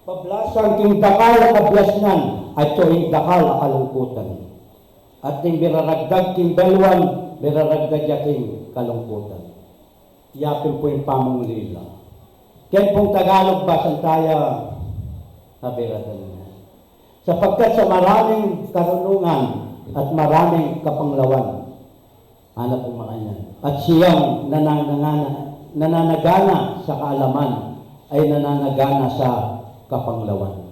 pablasan king dakal kablasnan at yung dakal kalungkutan. At yung biraragdag king belwan, biraragdag king kalungkutan. Yapin po yung pamunglila. Kaya pong Tagalog ba, santaya, nabiratan na. Sapagkat sa maraming karunungan at maraming kapanglawan, hanap po makanyan. At siyang nananagana sa kaalaman ay nananagana sa kapanglawan.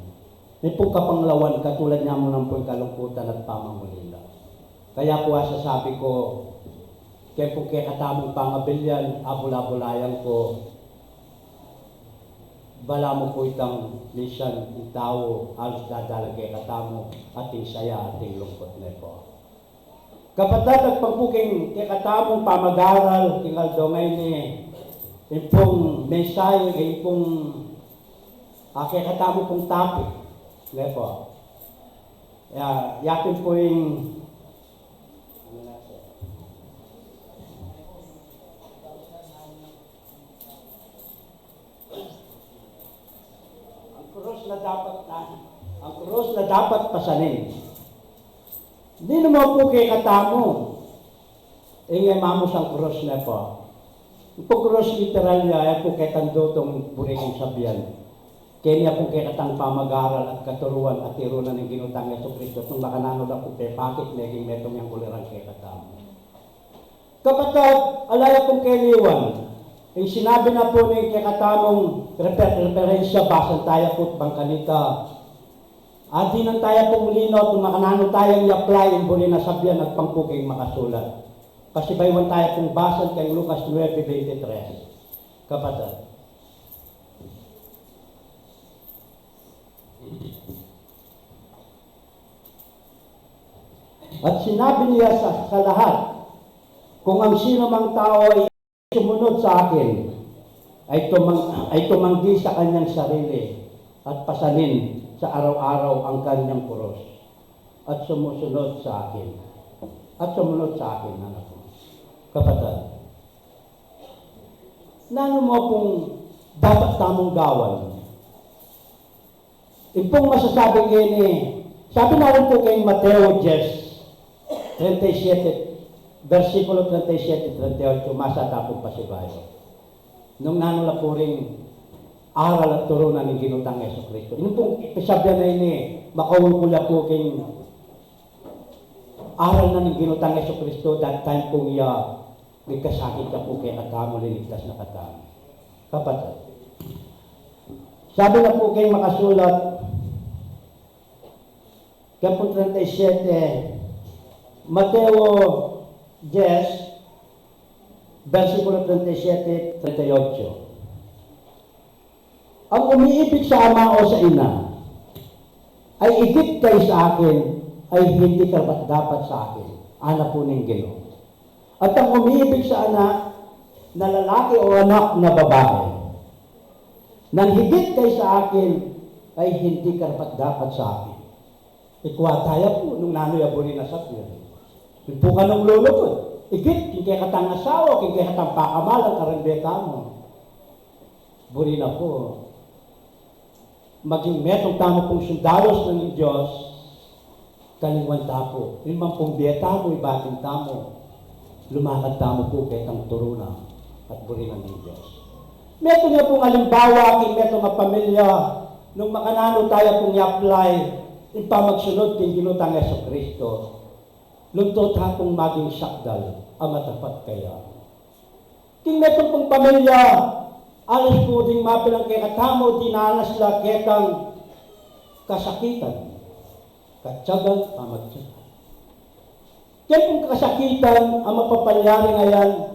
May pong kapanglawan, katulad niya mo ng pong kalungkutan at pamangulila. Kaya po sasabi ko, kaya po kaya katamong pangabilyan, abula-bulayan ko, bala mo po itang lisan, yung tao, alos dadalagay katamo, ating saya, ating lungkot na po. Kapatid at pagpuking kaya katamong pamag-aral, tingal daw ngayon yung pong mensahe, yung pong kaya katamo pong topic, na po. Yakin po yung ang krus na dapat pasanin. Hindi naman po kay katamo. Ingay mamos ang krus na po. Ito krus literal niya, po kay tandotong burikong sabihan. Kaya niya po kay katang pamag-aral at katuruan at tirunan ng Ginutang Yesu Kristo. Itong makanano na po kay pakit, naging metong yung kuliran kay katamo. Kapatid, alaya pong kay Liwan. Yung sinabi na po ni kay katamong referensya basan tayo po bangkanita. At di nang tayo pong lino, kung makanano tayong i-apply yung buli na sabihan at pangpuking makasulat. Kasi baywan tayo pong basan kay Lucas 9:23. Kapatid. At sinabi niya sa lahat, kung ang sino mang tao ay sumunod sa akin, ay tumanggi sa kanyang sarili at pasanin sa araw-araw ang kanyang kuros at sumusunod sa akin. At sumunod sa akin, anak ko. Kapatid, nano mo kung dapat tamong gawan? Ipong masasabi kayo ni, sabi natin po kay Mateo 37, versikulo 37-38, masa tapos pasibayo. Nung nanula po rin aral at turunan ng ginutang Yeso Kristo. Ino pong pisabya na ini, makawulkula po kay aral na ng ginutang Yeso Kristo, that time pong nagkasakit ka po kay katamo, liligtas na katamo. Kapatid, sabi na po kay makasulat, Kapun 37, Mateo 10, versikulo 37-38. Ang umiibig sa ama o sa ina ay igit kay sa akin, ay hindi karapat dapat sa akin. Anak po ng Ginoo. At ang umiibig sa anak na lalaki o anak na babae, nang higit kay sa akin, ay hindi karapat dapat sa akin. Ikwataya po, nung nanoy abuli na sa piyo. Yung po ka ng lolo po, igit, yung kaya katang asawa, yung kaya katang pakamalang karambeta mo. Buri na po. Maging metong tamo pong sundalos ng Diyos, kalingwan tapo. Yung mang pong biyeta mo, ibating tamo. Lumakad tamo po kaya tang turuna at buri ng Diyos. Meto nga pong alimbawa, king meto nga pamilya, nung makanano tayo pong i-apply, yung pamagsunod king ginutang Yeso Kristo, lugtot hatong maging sakdal, ang matapat kaya. King meto pong pamilya, alas po ding mapilang kay katamo, dinanas la ketang kasakitan, katsagan, pamagsagan. Kaya kung kasakitan, ang mapapalyari ngayon,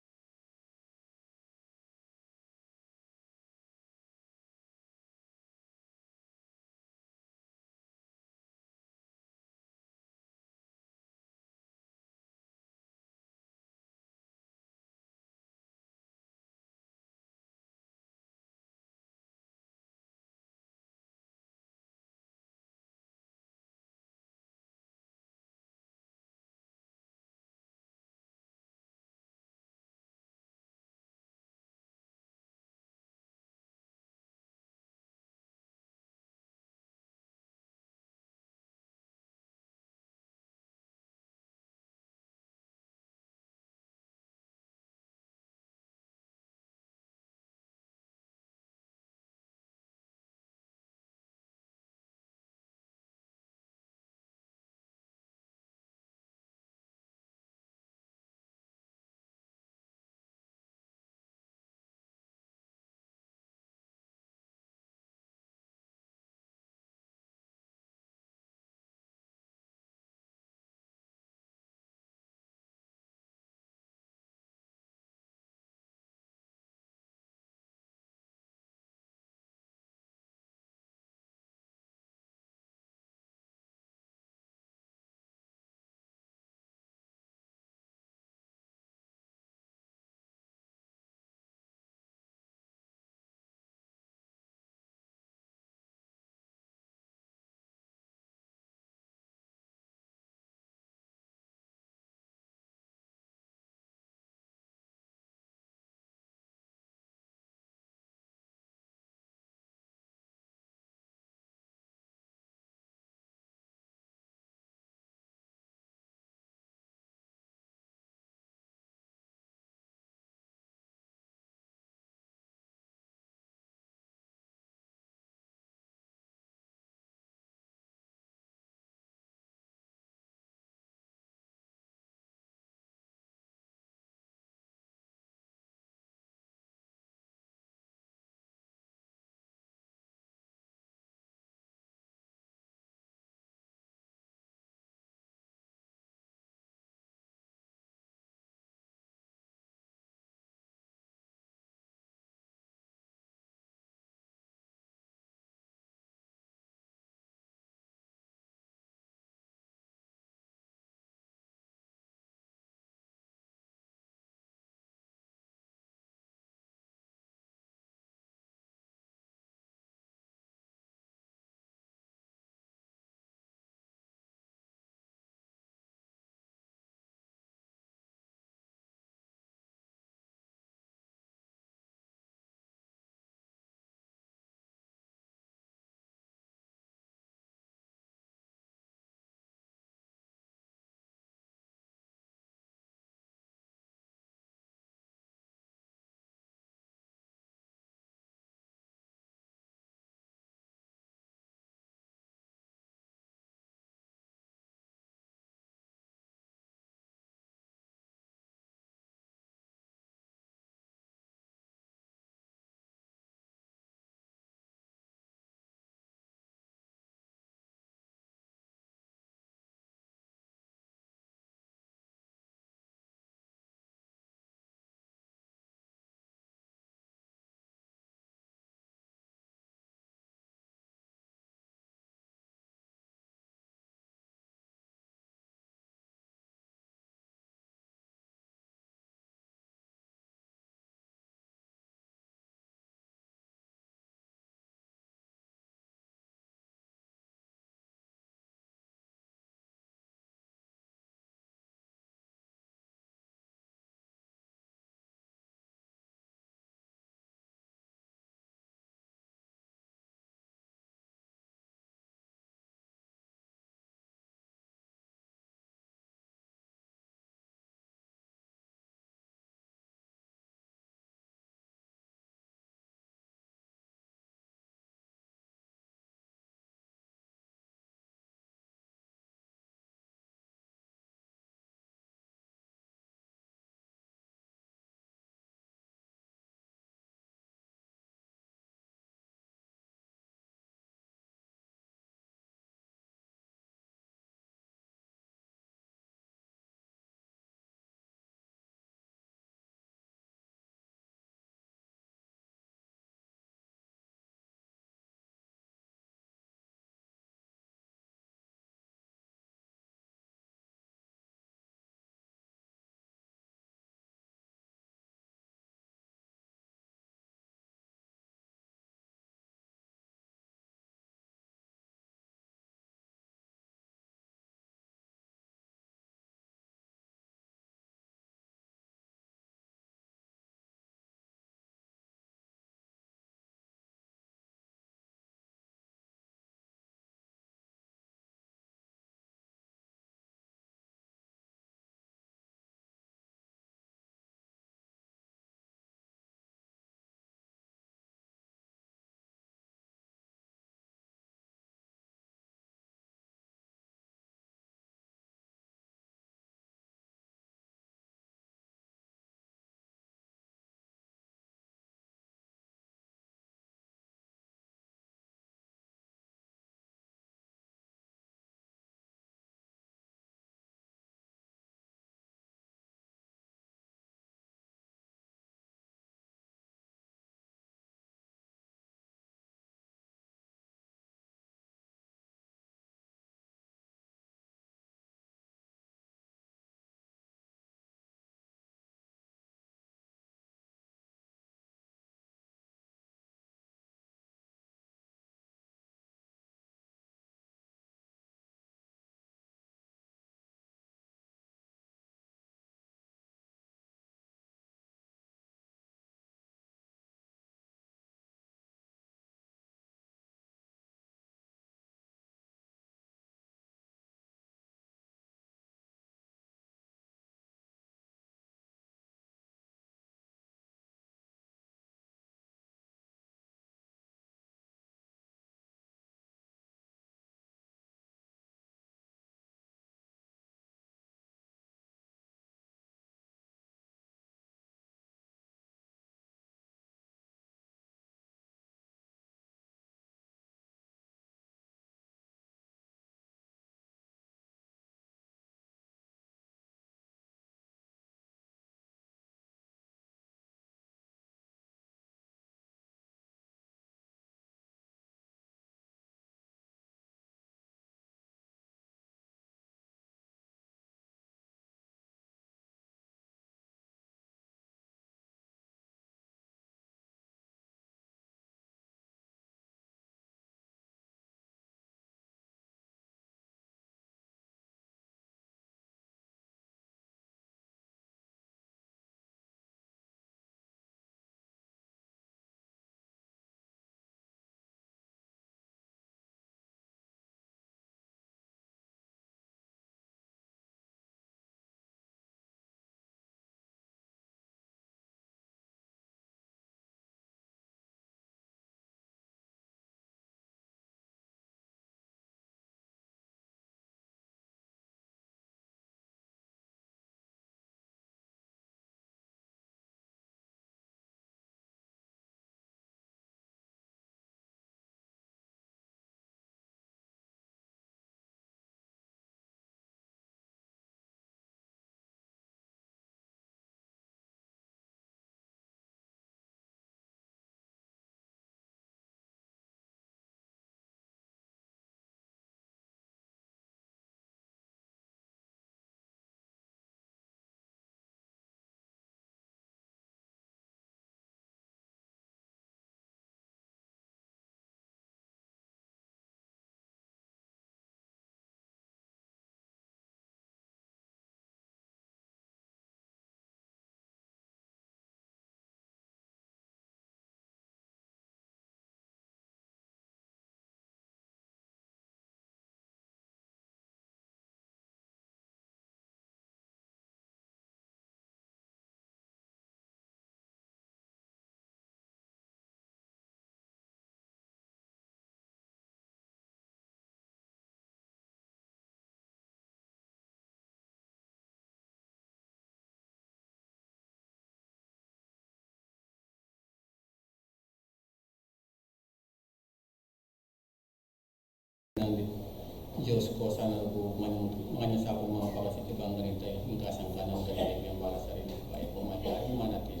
Diyos ko sana po mga sa akong mga pakasitibang ganito yung kasangka ng ganito yung para sa rin kaya po magyari manatin.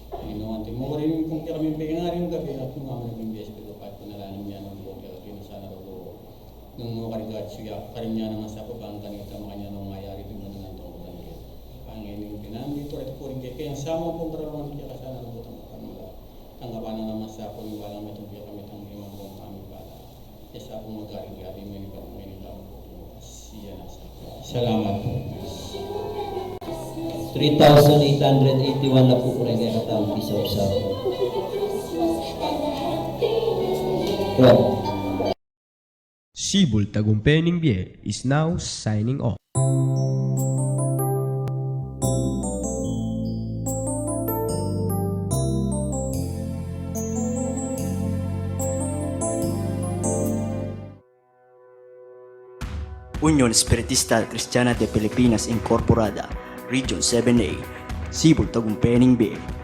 Panginoon, mo rin kung kami pingar yung gabi at kung mga naging biyespero at panalangin niya ng po kaya rin sana po nung mga karigat siya karin niya naman sa pabang kanita mga niya nung mayari din na ng tungkol kanito. Panginoon, pinamit ko ito po rin kaya sama pong karaman kaya kasana ng butang tanggapan na naman sa ako yung walang matungkol kami tanggiman kong kami pala. Kaya sa akong magaling-galing may nagkakong po siya na sa akin. Salamat po. 3,881 na po rin kaya katawang isa-usaw. Well, Sibol Tagumpay Biel is now signing off. Unión Espiritista Cristiana de Pilipinas Incorporada, Region 7A, Sibol Tagumpay Biel.